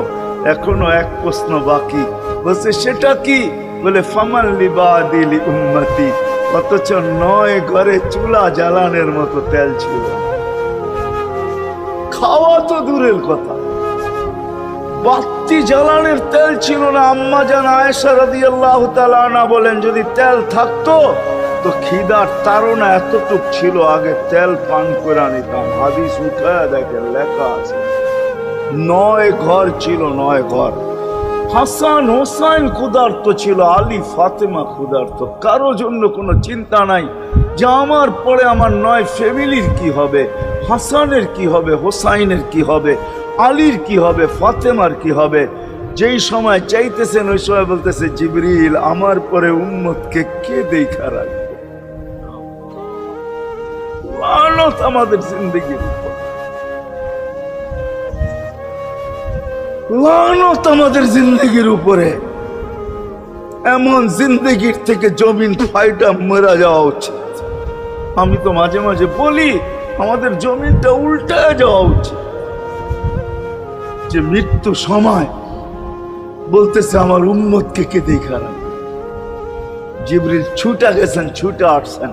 এখনো এক প্রশ্ন বাকি। বলছে সেটা কি? বলে ফামান লিবাদিলি উম্মতি, অথচ ৯ ঘরে চুলা জ্বালানোর মতো তেল ছিল। খাওয়া তো দূরের কথা, বাতি জ্বালানোর তেল ছিল না। আম্মা জান আয়েশা রাদিয়াল্লাহু তাআলা আনহা বলেন যদি তেল থাকতো তো খিদার তাড়না এতটুক ছিল, আগে তেল পান করে নিতাম। হাদিস উঠায় দেখেন লেখা আছে ৯ ঘর ছিল, ৯ ঘর। হাসান হোসাইন ক্ষুধার্ত ছিল, আলী ফাতেমা ক্ষুধার্ত। কারো জন্য কোনো চিন্তা নাই যে আমার পরে আমার ৯ ফ্যামিলির কি হবে, হাসানের কি হবে, হোসাইনের কি হবে, আলীর কি হবে, ফাতেমার কি হবে। যেই সময় চাইতেছেন ওই সময় বলতেছে জিবরিল আমার পরে উম্মতকে কে দেখা রাখবে? লানত আমাদের জিন্দেগির উপর, লানত আমাদের জিন্দেগির উপরে। এমন জিন্দেগির থেকে জমিন ফাইটা মরা যাওয়া উচিত। আমি তো মাঝে মাঝে বলি আমাদের জমিনটা উল্টায় যাওয়া উচিত। যে মৃত্যু সময় বলতেছে আমার উম্মতকে কে দেখা রাখবে? জিবরিল ছুটা গেছেন, ছুটা আসছেন।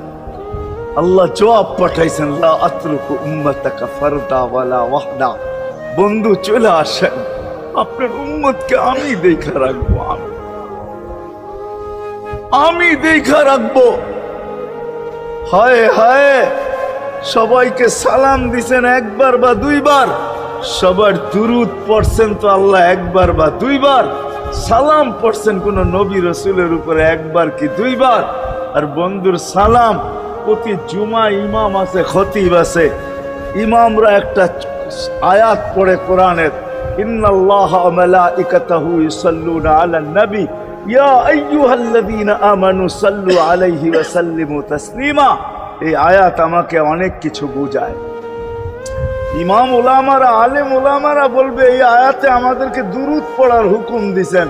আল্লাহ জবাব পাঠাইছেন লা আতরুকু উম্মাতাকা ফারদা ওয়ালা ওয়াহদা, বন্ধু চলে আসেন, আপনার উম্মতকে আমি দেখা রাখবো, আমি দেখা রাখবো। হায় হায়, সবাইকে সালাম দিছেন একবার বা দুইবার, সবার দুরুদ পড়ছেন তো আল্লাহ একবার বা দুইবার, সালাম পড়ছেন কোন নবী রসুলের উপরে একবার কি দুইবার। আর বন্ধুর সালাম প্রতি জুমা ইমাম আছে, খতিব আছে, ইমামরা একটা আয়াত পড়ে কোরআনের, ইন্নাল্লাহা ওয়া মালাইকাতাহু ইউসাল্লুনা আলান নবী ইয়া আইয়ুহাল্লাযীনা আমানু সাল্লু আলাইহি ওয়া সাল্লিমু তাসলিমা। এই আয়াত আমাকে অনেক কিছু বোঝায়। ইমাম ওলামারা, আলেম ওলামারা বলবে এই আয়াতে আমাদেরকে দুরুদ পড়ার হুকুম দিছেন,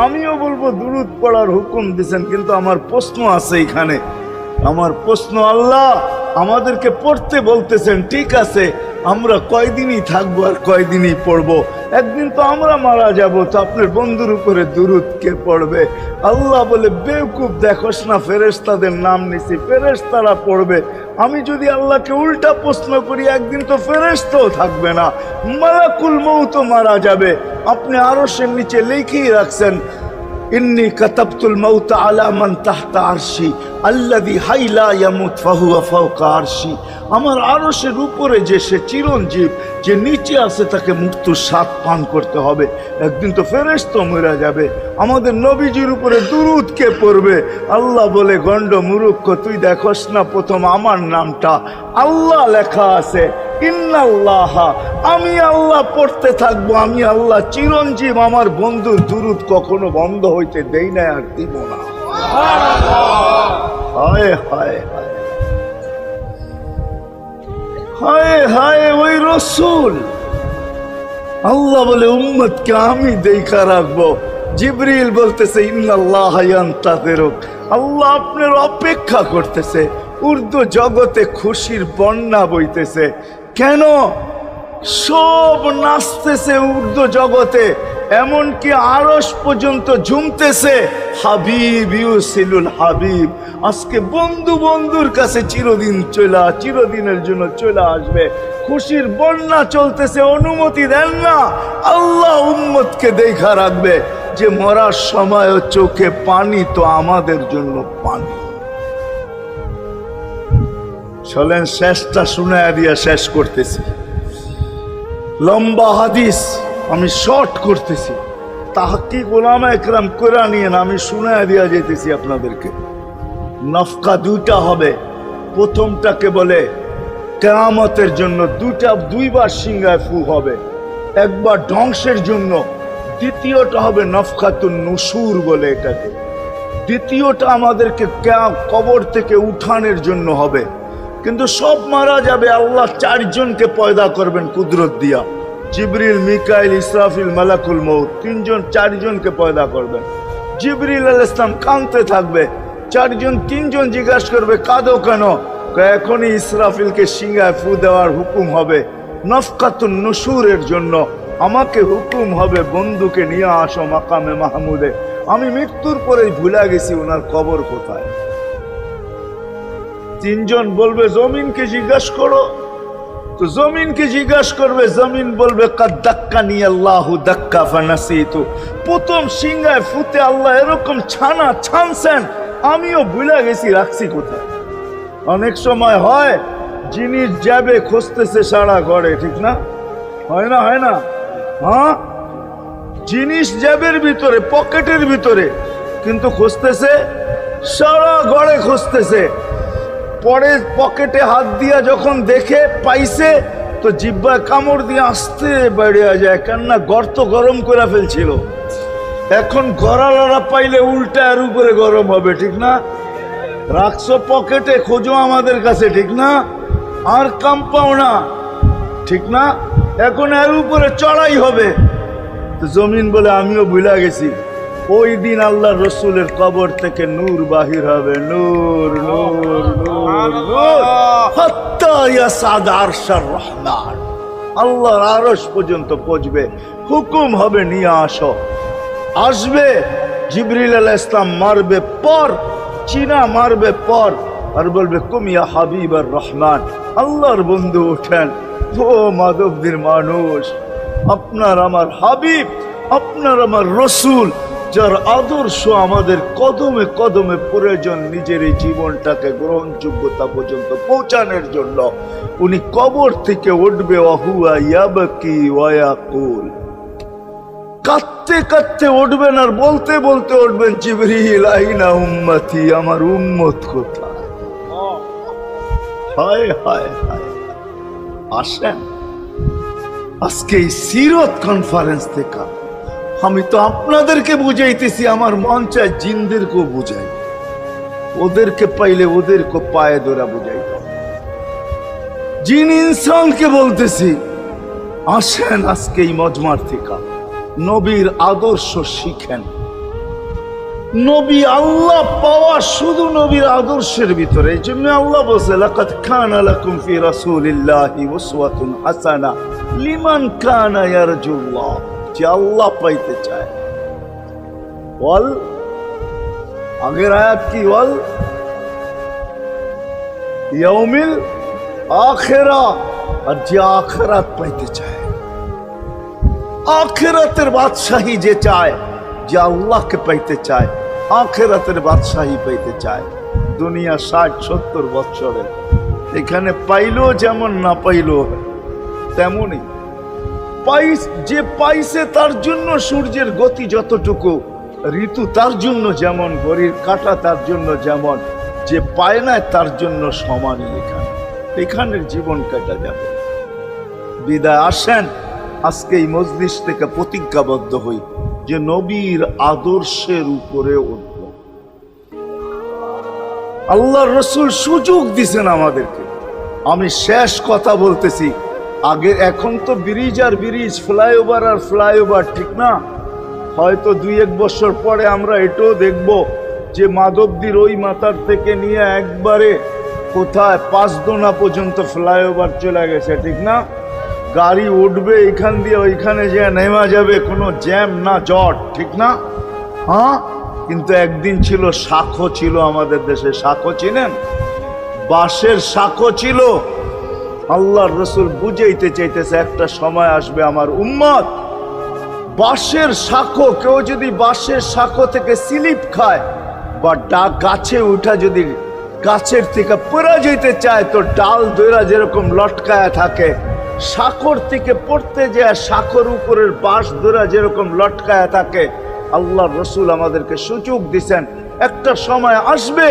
আমিও বলবো দুরুদ পড়ার হুকুম দিছেন। কিন্তু আমার প্রশ্ন আছে এখানে, আমার প্রশ্ন, আল্লাহ আমাদেরকে পড়তে বলতেছেন, ঠিক আছে, আমরা কয়দিনই থাকবো আর কয়দিনই পড়বো? একদিন তো আমরা মারা যাব, তো আপনার বন্ধুর উপরে দুরুদ কে পড়বে? আল্লাহ বলে বেওকুফ, দেখোস না ফেরেশতাদের নাম নিছি, ফেরেশতারা পড়বে, আমি যদি আল্লাহকে উল্টা প্রশ্ন করি, একদিন তো ফেরেশতাও থাকবে না, মালাকুল মউত মারা যাবে। আপনি আরশের নিচে লিখেই রাখছেন, ইন্নী কাতাবতুল মাউত আলা মান তাহতা আরশি আল্লাযী হাই লা ইয়ামুত ফাহুয়া ফাওকা আরশি। আমার আরশের উপরে যে সে চিরঞ্জীব, যে নিচে আছে তাকে মৃত্যুর স্বাদ পান করতে হবে। একদিন তো ফেরেশতা মরে যাবে। আমাদের নবীজির উপরে দুরূদ কে পড়বে? আল্লাহ বলে, গন্ড মূর্খ, তুই দেখোস না প্রথম আমার নামটা আল্লাহ লেখা আছে, ইন্নাল্লাহ, আমি আল্লাহ পড়তে থাকবো। আমি আল্লাহ চিরঞ্জীব, আমার বন্ধুর দুরূদ কখনো বন্ধ হইতে দেই না, আর দিব না। হায় হায় হায় হায় হায়, ওই রসুল। আল্লাহ বলে, উম্মতকে আমি দেখা রাখবো। জিবরিল বলতেছে, ইন্নাল্লাহ ইয়ান্তাযিরুক, আল্লাহ আপনার অপেক্ষা করতেছে। উর্দু জগতে খুশির বন্যা বইতেছে। কেন? সব নাচতেছে উর্দু জগতে, এমনকি আরশ পর্যন্ত ঝুমতেছে। হাবিব ইউসিলুল হাবিব, আজকে বন্ধু বন্ধুর কাছে চিরদিনের জন্য চলে আসবে। খুশির বন্যা চলতেছে, অনুমতি দেন না। আল্লাহ উম্মতকে দেখা রাখবে যে মরার সময় চোখে পানি তো আমাদের জন্য পানি। চলেন শেষটা শুনায়া দিয়া শেষ করতেছি। লম্বা হাদিস আমি শর্ট করতেছি, তাহকিক উলামা একরাম করে নিয়ে আমি শুনায়া দিয়া যেতেছি আপনাদেরকে। নফকা দুইটা হবে। প্রথমটাকে বলে কিয়ামতের জন্য, দুইবার সিংহায় ফু হবে, একবার ধ্বংসের জন্য। দ্বিতীয়টা হবে নফকাতুন নুশুর বলে এটাকে। দ্বিতীয়টা আমাদেরকে কবর থেকে উঠানোর জন্য হবে। কিন্তু সব মারা যাবে, আল্লাহ চারজনকে পয়দা করবেন কুদরত দিয়া। জিবরিল, মিকাইল, ইসরাফিল, মালাকুল মউত, চারজনকে পয়দা করবেন। জিবরিল আলাইহিস সালাম কাঁদতে থাকবে, তিনজন জিজ্ঞাসা করবে, কাঁদো কেন? এখনই ইসরাফিলকে সিংহায় ফু দেওয়ার হুকুম হবে, নফকাতুন নুশুরের জন্য। আমাকে হুকুম হবে, বন্ধুকে নিয়ে আসো মাকামে মাহমুদে। আমি মৃত্যুর পরে ভুলে গেছি ওনার কবর কোথায়। তিনজন বলবে, জমিনকে জিজ্ঞাসা করো। তো জমিনকে জিজ্ঞাসা করবে, জমিন বলবে, কাদ দাক্কানি আল্লাহু দাক্কা ফানাসিতু। প্রথম সিংহায় ফুতে আল্লাহ এরকম ছানছেন, আমিও ভুলে গেছি রাখছি কোথায়। অনেক সময় হয় জিনিস যাবে খুঁজতেছে সারা ঘরে, ঠিক না? হয় না? হ্যাঁ, জিনিস জ্যাবের ভিতরে, পকেটের ভিতরে, কিন্তু খুঁজতেছে সারা ঘরে খুঁজতেছে। পরে পকেটে হাত দিয়া যখন দেখে পাইছে, তো জিহ্বায় কামড় দিয়ে আসতে বেরিয়ে যায়, কেননা গর্ত গরম করে ফেলছিল। এখন গড়ালড়া পাইলে উল্টা এর উপরে গরম হবে, ঠিক না? রাখছো পকেটে, খোঁজো আমাদের কাছে, ঠিক না? আর কাম পাও না, ঠিক না? এখন এর উপরে চড়াই হবে। তো জমিন বলে, আমিও ভুলে গেছি। ওই দিন আল্লাহ রসুলের কবর থেকে নূর বাহির হবে, নূর নূর নূর নূর, হাত্তা ইয়াসাদ আরশার রহমান, আল্লাহর আরশ পর্যন্ত পৌঁছবে। হুকুম হবে, নিয়ে আসো। আসবে জিবরিল আলাইহিস সালাম, মারবে পর, চিনা মারবে পর, আর বলবে, কুম ইয়া হাবিবার রহমান, আল্লাহর বন্ধু ওঠেন। ও মাধবদের মানুষ, আপনার আমার হাবিব, আপনার আমার রসুল, যার আদর্শ আমাদের কদমে কদমে প্রয়োজন নিজের এই জীবনটাকে গ্রহণযোগ্যতা পর্যন্ত পৌঁছানোর জন্য, উনি কবর থেকে উঠবে। ওয়াহুয়া ইয়াবকি ওয়া ইয়াকুল, কাঁদতে কাঁদতে উঠবেন আর বলতে বলতে উঠবেন, জিবরিল আইনা উম্মতি, আমার উম্মত কোথায়? হায় হায় হায়। আসেন আজকে এই সিরত কনফারেন্স থেকে আমি তো আপনাদেরকে বুঝাইতেছি, আমার মন চায় জিনদেরকেও বুঝাই, ওদেরকে পাইলে ওদেরকে পায়ে ধরা বুঝাইতাম। জিন ইনসানকে বলতেছি, আসেন আজকে এই মজমার থেকে নবীর আদর্শ শিখেন। নবী আল্লাহ পাওয়া শুধু নবীর আদর্শের ভিতরে। এই জন্য আল্লাহ বলছে, লাকাদ কানা লাকুম ফি রাসূলিল্লাহি উসওয়াতুন হাসানাহ লিমান কানা ইয়ারজুল্লাহ, যে আল্লাহ পাইতে চায়। বল, আগের আয়াত কি বল? ইয়াউমিল আখিরা, আর যে আখিরাত পাইতে চায়, আখিরাতের বাদশাহী যে চায়, যে আল্লাহকে পাইতে চায়, আখিরাতের বাদশাহী পাইতে চায়। দুনিয়া 60-70 বছরের, এখানে পাইলো যেমন, না পাইলো তেমনই। যে পাইছে তার জন্য সূর্যের গতি যতটুকু, ঋতু তার জন্য যেমন, ঘড়ির কাঁটা তার জন্য যেমন, যে পায় না তার জন্য সমানই। এখানের জীবন কাটা যাবে। বিদায় আসেন আজকে এই মজলিস থেকে প্রতিজ্ঞাবদ্ধ হই যে নবীর আদর্শের উপরে উঠব। আল্লাহর রাসূল সুযোগ দিছেন আমাদেরকে। আমি শেষ কথা বলতেছি, আগে এখন তো ব্রিজ আর ব্রিজ, ফ্লাইওভার আর ফ্লাইওভার, ঠিক না? হয়তো 2-1 বছর পরে আমরা এটাও দেখব যে মাধবদীর ওই মাথার থেকে নিয়ে একবারে কোথায় পাঁচদোনা পর্যন্ত ফ্লাইওভার চলে গেছে, ঠিক না? গাড়ি উঠবে এখান দিয়ে ওইখানে যে নেমা যাবে, কোনো জ্যাম না জট, ঠিক না? হ্যাঁ, কিন্তু একদিন ছিল শাখো, ছিল আমাদের দেশে শাখো, চিনেন? বাঁশের শাখো ছিল। আল্লাহর রাসূল বুঝাইতে চাইতেছে একটা সময় আসবে আমার উম্মত, বাঁশের শাখো, কেউ যদি বাঁশের শাখো থেকে স্লিপ খায় বা গাছে উঠা যদি গাছের থেকে পড়া যেতে চায়, তো ডাল দইরা যেরকম লটকায়া থাকে, শাখর থেকে পড়তে যায় শাখর উপরের বাঁশ ধরা যেরকম লটকায়া থাকে। আল্লাহর রাসূল আমাদেরকে সুযোগ দিছেন, একটা সময় আসবে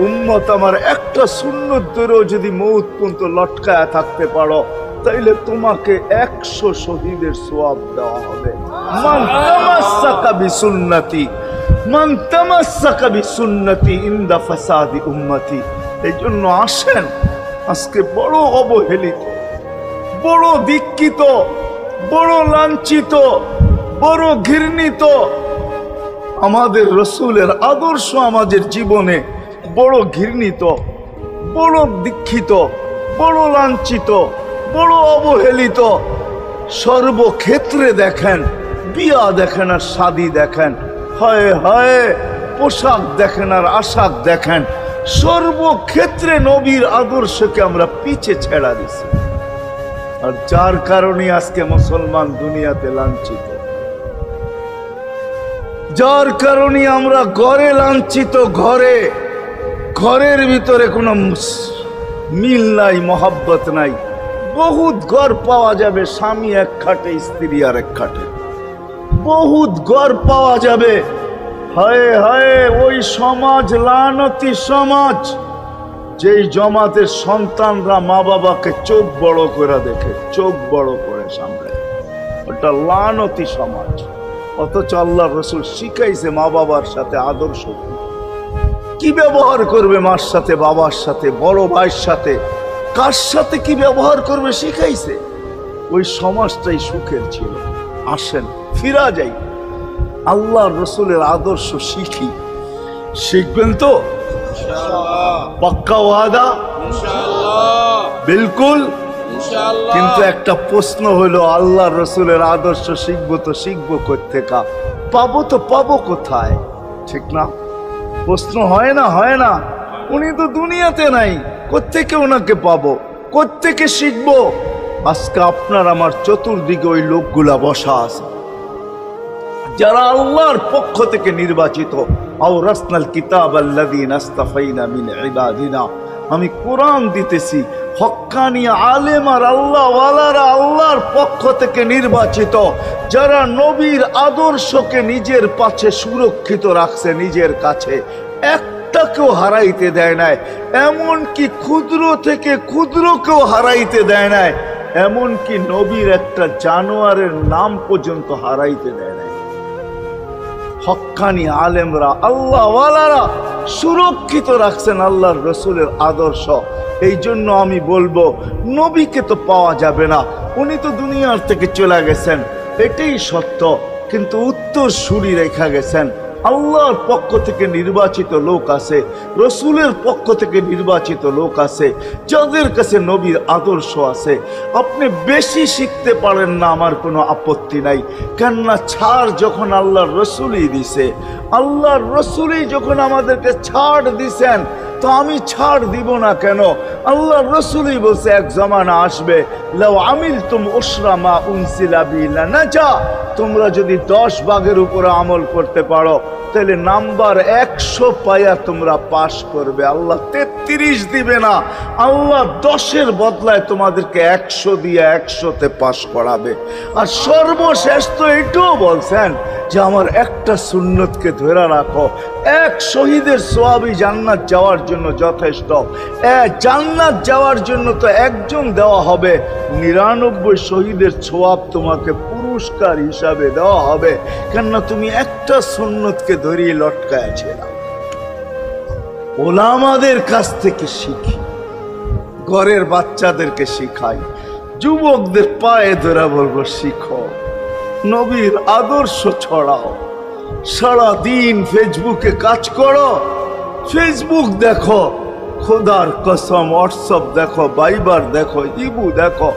উম্মত আমার একটা সুন্নত ধরেও যদি মউত পর্যন্ত লটকায়া থাকতে পারো, তাইলে তোমাকে 100 শহীদের সওয়াব দেওয়া হবে। মান তামাসসাকা বিসুন্নতি, মান তামাসসাকা বিসুন্নতি ইনদা ফাসাদি উম্মতি। এই জন্য আসেন, আজকে বড় অবহেলিত, বড় দীক্ষিত, বড় লাঞ্ছিত, বড় ঘৃণিত আমাদের রাসূলের আদর্শ আমাদের জীবনে, বড় ঘৃণিত, বড় দীক্ষিত, বড় লাঞ্ছিত, বড় অবহেলিত। সর্বক্ষেত্রে দেখেন, বিয়া দেখেন আর শাদী দেখেন, হায় হায় পোশাক দেখেন আর আশাক দেখেন, সর্বক্ষেত্রে নবীর আদর্শকে আমরা পিছে ছেড়া দিছি। আর যার কারণে আজকে মুসলমান দুনিয়াতে লাঞ্ছিত, যার কারণে আমরা ঘরে লাঞ্ছিত, ঘরের ভিতরে কোনো মিল নাই, মহব্বত নাই। বহুত ঘর পাওয়া যাবে, স্বামী এক খাটে, স্ত্রী আর এক খাটে, বহুত ঘর পাওয়া যাবে। হায় হায় ওই সমাজ লানতি সমাজ, যেই জমাতের সন্তানরা মা বাবাকে চোখ বড় করে দেখে, চোখ বড় করে সামনে, ওটা লানতি সমাজ। অথচ আল্লাহর রাসূল শিখাইছে মা বাবার সাথে আদর্শ কি ব্যবহার করবে, মার সাথে, বাবার সাথে, বড় ভাইয়ের সাথে, কার সাথে কি ব্যবহার করবে শিখাইছে। ওই সমাজটাই সুখের ছিল। আসেন ফিরা যাই, আল্লাহর রাসূলের আদর্শ শিখি। শিখবেন তো পাক্কা ওয়াদা? বিলকুল। কিন্তু একটা প্রশ্ন হলো, আল্লাহর রাসূলের আদর্শ শিখবো তো শিখবো কোত্থেকা, পাবো তো পাবো কোথায়, ঠিক না? প্রশ্ন হয় না? হয় না? উনি তো দুনিয়াতে নাই, কোত্থেকে ওনাকে পাবো, কোত্থেকে শিখবো? আজকে আপনার আমার চতুর্দিকে ওই লোকগুলা বসা আছে যারা আল্লাহর পক্ষ থেকে নির্বাচিত। আওরাসনাল কিতাব আল্লাযীনা ইসতাফাইনা মিন ইবাদিনা, আমি কোরআন দিতেছি, হক্কানি আলেম আর আল্লাহ ওয়ালারা আল্লাহর পক্ষ থেকে নির্বাচিত, যারা নবীর আদর্শকে নিজের পাশে সুরক্ষিত রাখছে, নিজের কাছে একটাকেও হারাইতে দেয় নাই, এমনকি ক্ষুদ্র থেকে ক্ষুদ্রকেও হারাইতে দেয় নাই, এমনকি নবীর একটা জানোয়ারের নাম পর্যন্ত হারাইতে দেয় নাই। হক্কানি আলেমরা আল্লাহ ওয়ালারা সুরক্ষিত রাখছেন আল্লাহর রাসূলের আদর্শ। এই জন্য আমি বলবো, নবীকে তো পাওয়া যাবে না, উনি তো দুনিয়ার থেকে চলে গেছেন, এটাই সত্য, কিন্তু উত্তর সুরি রেখা গেছেন। আল্লাহর পক্ষ থেকে নির্বাচিত লোক আছে, রসুলের পক্ষ থেকে নির্বাচিত লোক আছে, যাদের কাছে নবীর আদর্শ আছে। আপনি বেশি শিখতে পারেন না, আমার কোনো আপত্তি নাই, কেননা ছাড় যখন আল্লাহর রসুলই দিছে, আল্লাহর রসুলই যখন আমাদেরকে ছাড় দিছেন, তো আমি ছাড় দিব না কেন? আল্লাহ রসুলই বলছে এক জমানা আসবে, লাউ আমিলতুম উশরা মা উনসিলা বি লানাজা, তোমরা যদি 10 ভাগের উপরে আমল করতে পারো তাহলে নাম্বার 100 পাইয়া তোমরা পাশ করবে। আল্লাহ 33 দিবে না, আল্লাহ 10-এর বদলায় তোমাদেরকে 100 দিয়ে 100-তে পাশ করাবে। আর সর্বশেষ তো এটাও বলছেন যে আমার একটা সুন্নতকে ধরে রাখো, এক শহীদের সওয়াবই জান্নাত যাওয়ার জন্য যথেষ্ট। জান্নাত যাওয়ার জন্য তো একজন দেওয়া হবে, 99 শহীদের সওয়াব তোমাকে পুরস্কার হিসাবে দেওয়া হবে, কেননা তুমি একটা সুন্নতকে ধরিয়ে লটকায় ছিলাম। ওলামাদের কাছ থেকে শিখি, ঘরের বাচ্চাদেরকে শিখাই, যুবকদের পায়ে ধরে বলবো শিখো, নবীর আদর্শ ছড়াও। সারাদিন ফেসবুকে কাজ করো, ফেসবুক দেখো, খোদার কসম হোয়াটসঅ্যাপ দেখো, ভাইবার দেখো, ইবু দেখো,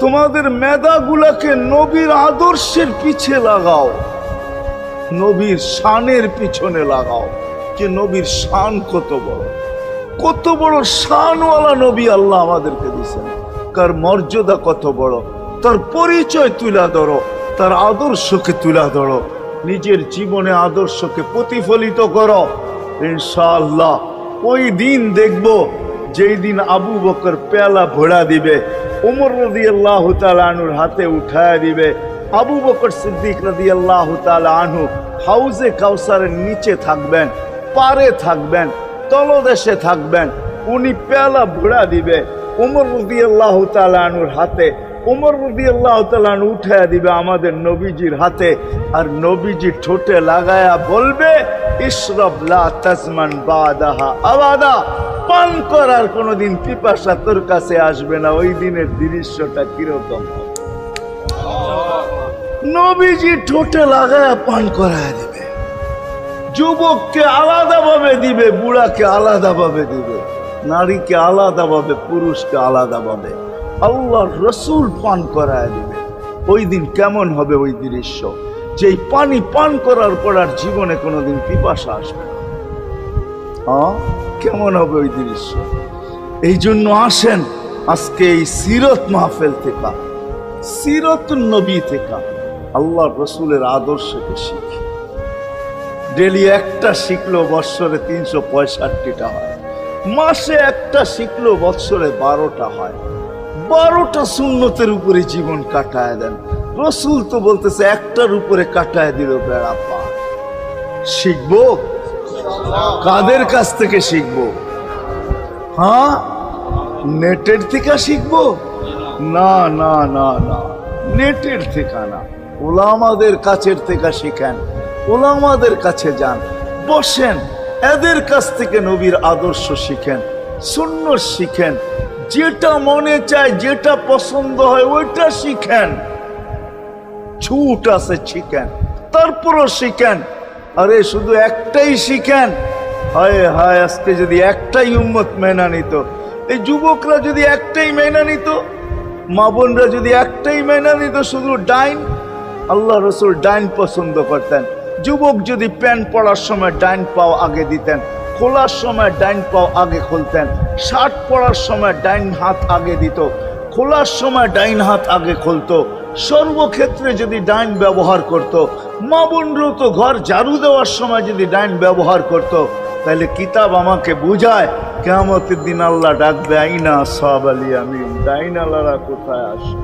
তোমাদের মেধাগুলাকে নবীর আদর্শের পিছে লাগাও, নবীর শানের পিছনে লাগাও। যে নবীর শান কত বড়, কত বড় শানওয়ালা নবী আল্লাহ আমাদেরকে দিয়েছেন, কার মর্যাদা কত বড়, তার পরিচয় তুলে ধরো, তার আদর্শকে তুলে ধরো, নিজের জীবনে আদর্শকে প্রতিফলিত করো। ইনশাআল্লাহ ওই দিন দেখব যেই দিন আবু বকর পেয়ালা ভরা দিবে, ওমর রাদিয়াল্লাহু তাআলা আনহুর হাতে উঠায় দিবে, আবু বকর সিদ্দিক রাদিয়াল্লাহু তাআলা আনহু হাউজে কাউসারের নিচে থাকবেন, পারে থাকবেন, তলদেশে থাকবেন, উনি পেয়ালা ভরা দিবে ওমর রাদিয়াল্লাহু তাআলা আনহুর হাতে, ওমর রাদিয়াল্লাহু তাআলা আনহু উঠায় দিবে আমাদের নবীজির হাতে, আর নবীজি ঠোঁটে লাগায়া বলবে ইশরাব লা তাজমান বাদাহা আবাদা, পান করার কোনোদিন পিপাসা তোর কাছে আসবে না। ওই দিনের দৃশ্যটা কিরকম? নবীজি ঠোঁটে লাগায়া পান করায় দিবে, যুবককে আলাদাভাবে দিবে, বুড়াকে আলাদাভাবে দিবে, নারীকে আলাদাভাবে, পুরুষকে আলাদাভাবে, আল্লাহর রসুল পান করায় দিবে। ওই দিন কেমন হবে ওই দৃশ্য? যেই পানি পান করার পর আর জীবনে কোনোদিন পিপাসা আসবে না। কেমন হবে ওই দৃশ্য? এই জন্য আসেন আজকে এই সিরত মাহফিল থেকে, সিরতুন নবী থেকে আল্লাহর রসুলের আদর্শকে শিখি। ডেলি একটা শিখলো বৎসরে 365টা হয়, মাসে একটা শিখলো বৎসরে 12টা হয়। 12টা সুন্নতের উপরে জীবন কাটায় দেন। রসুল তো বলতেছে একটার উপরে কাটায় দিল বেড়া পার। শিখবো কাদের কাছ থেকে শিখবো? নেটের থেকে শিখবো? না না না না, নেটের থেকে না, ওলামাদের কাছের থেকে শিখেন, ওলামাদের কাছে যান, বসেন, এদের কাছ থেকে নবীর আদর্শ শিখেন, সুন্নত শিখেন, যেটা মনে চায়, যেটা পছন্দ হয় ওইটা শিখেন। ছুট আছে শিখেন, তারপরও শিখেন। আরে শুধু একটাই শিখেন, হায় হায় আজকে যদি একটাই উম্মত মেনা নিত, এই যুবকরা যদি একটাই মেনা নিত, মা বোনরা যদি একটাই মেনা নিত, শুধু ডাইন। আল্লাহ রসুল ডাইন পছন্দ করতেন। যুবক যদি প্যান্ট পরার সময় ডাইন পাও আগে দিতেন, খোলার সময় ডাইন পাও আগে খুলতেন, শার্ট পরার সময় ডাইন হাত আগে দিত, খোলার সময় ডাইন হাত আগে খুলতো, সর্বক্ষেত্রে যদি ডাইন ব্যবহার করত। মা বোনরাও তো ঘর ঝাড়ু দেওয়ার সময় যদি ডাইন ব্যবহার করত, তাহলে কিতাব আমাকে বুঝায় কিয়ামতের দিন আল্লাহ ডাকবে আইনা আসহাবাল ইয়ামিন, ডাইন আল্লাহরা কোথায় আসে?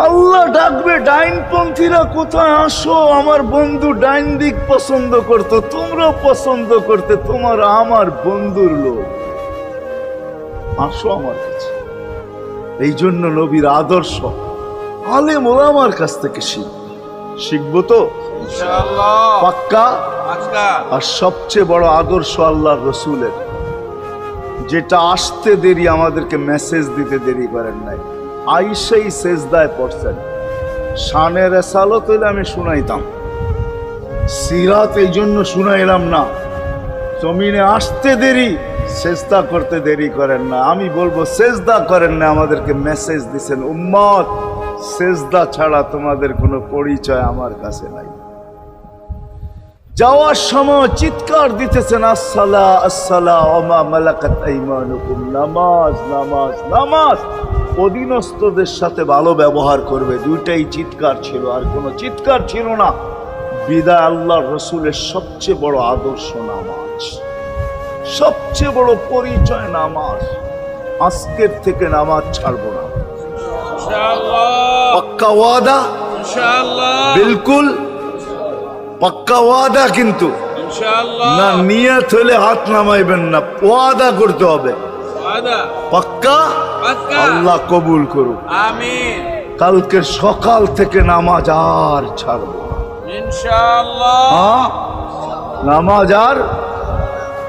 আল্লাহ ডাকবে ডাইনপন্থীরা কোথায় আসো? আমার বন্ধু ডাইন দিক পছন্দ করত, তোমরাও পছন্দ করতে, তোমার আমার বন্ধুর লোক, আসো আমার কাছে। এই জন্য নবীর আদর্শ আলেম ওলামার কাছ থেকে শিখবো তো পাক্কা। আর সবচেয়ে বড় আদর্শ আল্লাহর রসুলের, যেটা আসতে দেরি, আমাদেরকে মেসেজ দিতে দেরি করেন নাই। আইসাই সেজদায় পড়ছেন, শানের রেসালত হইলে আমি শুনাইতাম, সিরাত এই জন্য শুনাইলাম না। জমিনে আসতে দেরি, সেজদা করতে দেরি করেন না। আমি বলবো সেজদা করেন না, আমাদেরকে মেসেজ দিছেন, উম্মত সেজদা ছাড়া তোমাদের কোনো পরিচয় আমার কাছে নাই। যাওয়ার সময় চিৎকার দিতেছেন আসসালা আসসালা ওমা মালাকাত আইমানুকুম, নামাজ নামাজ নামাজ, অধীনস্থদের সাথে ভালো ব্যবহার করবে। দুইটাই চিৎকার ছিল, আর কোনো চিৎকার ছিল না। বিদায় আল্লাহর রসুলের সবচেয়ে বড় আদর্শ নামাজ, সবচেয়ে বড় পরিচয় নামাজ। আজকের থেকে নামাজ ছাড়বো না, পাক্কা ওয়াদা, বিলকুল পাক্কা ওয়াদা। কিন্তু না নিয়ত হলে হাত নামাইবেন না, ওয়াদা করতে হবে পাক্কা। আল্লাহ কবুল করুক, আমিন। কালকের সকাল থেকে নামাজ আর ছাড়বো ইনশাআল্লাহ, নামাজ আর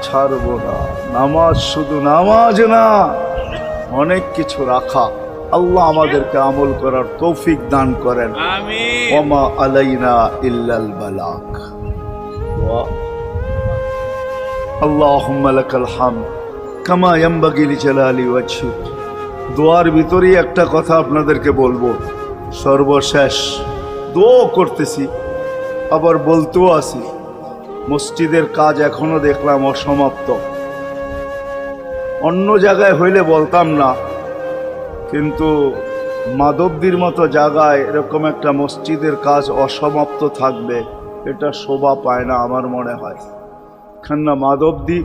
ছাড়বো না। নামাজ শুধু নামাজ না, অনেক কিছু রাখা। আল্লাহ আমাদেরকে আমল করার তৌফিক দান করেন, আমিন। ওমা আলাইনা ইল্লাল বালাগ। আল্লাহুম্মা লাকাল হামদ কামা ইয়ানবাগি লিজালালি ওয়াজহিক। দোয়ার ভিতরেই একটা কথা আপনাদেরকে বলবো, সর্বশেষ দোয়া করতেছি আবার বলতেও আছি। মসজিদের কাজ এখনো দেখলাম অসমাপ্ত। অন্য জায়গায় হইলে বলতাম না, কিন্তু মাধবদীর মতো জায়গায় এরকম একটা মসজিদের কাজ অসমাপ্ত থাকবে, এটা শোভা পায় না আমার মনে হয়। কেননা মাধবদী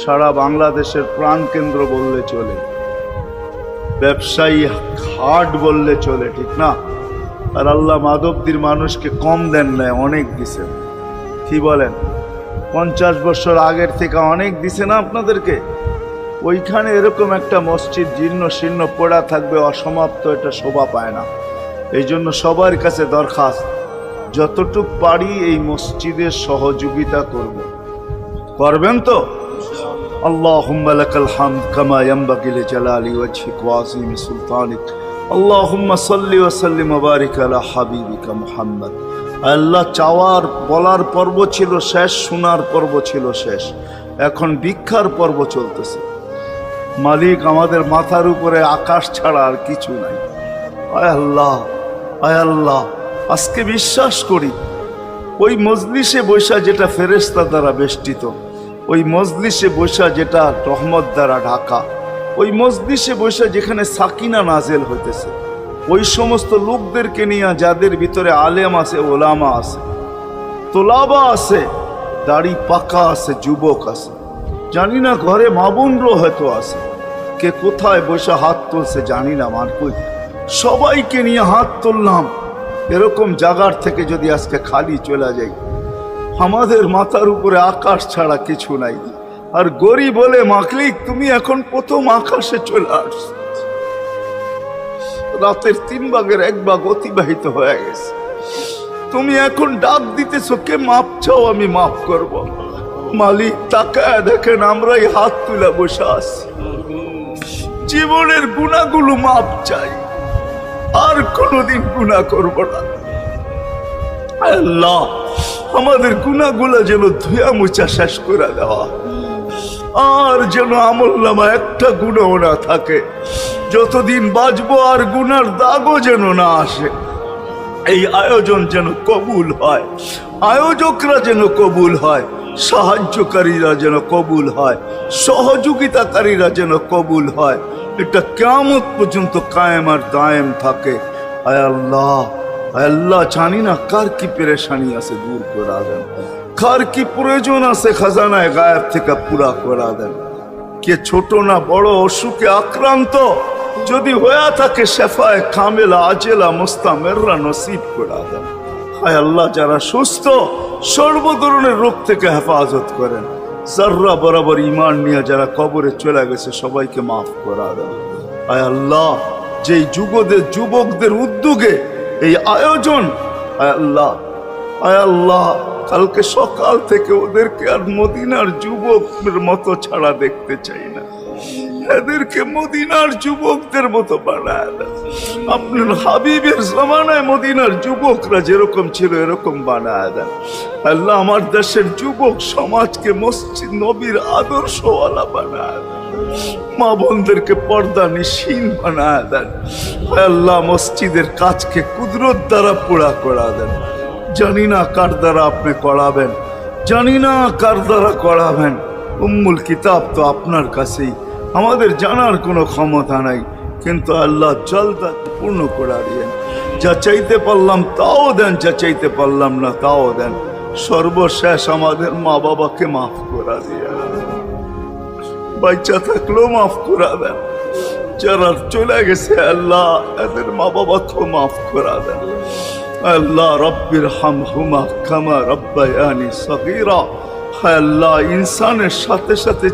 সারা বাংলাদেশের প্রাণকেন্দ্র বললে চলে, ব্যবসায়ী হাট বললে চলে, ঠিক না? আর আল্লাহ মাধবদীর মানুষকে কম দেন না, অনেক দিছেন। কি বলেন? 50 বছর আগের থেকে অনেক দিছে না আপনাদেরকে? ওইখানে এরকম একটা মসজিদ জীর্ণ শীর্ণ পড়া থাকবে অসমাপ্ত, এটা শোভা পায় না। এই জন্য সবার কাছে দরখাস্ত, যতটুক পারি এই মসজিদের সহযোগিতা করব। করবেন তো? আল্লাহুম্মা লাকাল হামদ কামা ইয়ানবাগি লিজালালি ওয়াজহিক ওয়া আযীমি সুলতানিক। আল্লাহুম্মা সাল্লি ওয়া সাল্লিম ওয়া বারিক আলা হাবিবিকা মুহাম্মদ। আল্লাহ, চাওয়ার বলার পর্ব ছিল শেষ, শোনার পর্ব ছিল শেষ, এখন ভিক্ষার পর্ব চলতেছে। মালিক, আমাদের মাথার উপরে আকাশ ছাড়া আর কিছু নাই। আয় আল্লাহ, আয় আল্লাহ, আজকে বিশ্বাস করি ওই মজলিসে বৈশা যেটা ফেরেশতা দ্বারা বেষ্টিত, ওই মজলিসে বৈশা যেটা রহমত দ্বারা ঢাকা, ওই মজলিসে বৈশা যেখানে সাকিনা নাজেল হইতেছে, ওই সমস্ত লোকদেরকে নিয়ে যাদের ভিতরে আলেম আছে, ওলামা আছে, তোলাবা আছে, দাড়ি পাকা আছে, যুবক আছে, জানি না ঘরে মাবুনরও হয়তো আছে, কে কোথায় বসে হাত তুলছে জানি না। মানকুই সবাইকে নিয়ে হাত তুললাম। এরকম জায়গার থেকে যদি আজকে খালি চলে যাই, আমাদের মাথার উপরে আকাশ ছাড়া কিছু নাই। আর গরিব বলে, মাকলিক তুমি এখন প্রথম আকাশে চলে আস। রাতের 3 ভাগের 1 ভাগ অতিবাহিত হয়ে গেছে, তুমি এখন ডাক দিতেছো, কে মাপ চাও, আমি মাফ করব। মালিক তাকায় দেখেন আমরাই হাত তুলে বসে আছি। জীবনের গুনাহগুলো মাপ চাই, আর কোনোদিন গুনাহ করব না। আল্লাহ, আমাদের গুনাহগুলো যেন ধুয়া মুছা শেষ করে দেওয়া, আর যেন আমলনামা একটা গুনাহ না থাকে। যতদিন বাঁচবো আর গুনার দাগও যেন না আসে। এই আয়োজন যেন কবুল হয়, আয়োজকরা যেন কবুল হয়, সাহায্যকারীরা যেন কবুল হয়, সহযোগিতাকারীরা যেন কবুল হয়। এটা কিয়ামত পর্যন্ত কায়েম আর দায়েম থাকে। আয় আল্লাহ, আয় আল্লাহ, জানি না কার কি পেরেশানি আছে, দূর করে দেন। কার কি প্রয়োজন আছে, খাজানায় গায়েব থেকে পুরা করে দেন। কে ছোট না বড় অসুখে আক্রান্ত যদি হয়ে থাকে, শেফায়ে কামেলা আজেলা মুস্তামেররা নসিব করে দেন। হায় আল্লাহ, যারা সুস্থ সর্ব ধরনের রোগ থেকে হেফাজত করেন। যাররা বরাবর ঈমান নিয়ে যারা কবরে চলে গেছে, সবাইকে মাফ করে দেন। আয় আল্লাহ, যেই যুবকদের উদ্যোগে এই আয়োজন, আয় আল্লাহ, আয় আল্লাহ, কালকে সকাল থেকে ওদেরকে আর মদিনার যুবকদের মতো ছাড়া দেখতে চাই না। এদেরকে মদিনার যুবকদের মতো বানায় দেন। আপনার হাবিবের জমানায় মদিনার যুবকরা যেরকম ছিল এরকম বানায় দেন। আল্লাহ, আমার দেশের যুবক সমাজকে মসজিদ নবীর আদর্শওয়ালা বানায় দেন। মা বোনদেরকে পর্দা নিশীন বানায় দেন। আল্লাহ, মসজিদের কাজকে কুদরত দ্বারা পুরা করা দেন। জানি না কার দ্বারা আপনি করাবেন, জানি না কার দ্বারা করাবেন। উম্মুল কিতাব তো আপনার কাছেই, আমাদের জানার কোনো ক্ষমতা নাই, কিন্তু আল্লাহ জলদা পূর্ণ করে দিয়েন। যা চাইতে পারলাম তাও দেন, যা চাইতে পারলাম না তাও দেন। সর্বশেষ আমাদের মা বাবাকে মাফ করা দিয়ে, বাচ্চা থাকলেও মাফ করা দেন। যারা চলে গেছে আল্লাহ এদের মা বাবাকেও মাফ করা দেন। আল্লাহ রব্বির হামহুমা কামা রব্বায়ানি সগীরা। আল্লাহ ইনসানের সাথে সাথে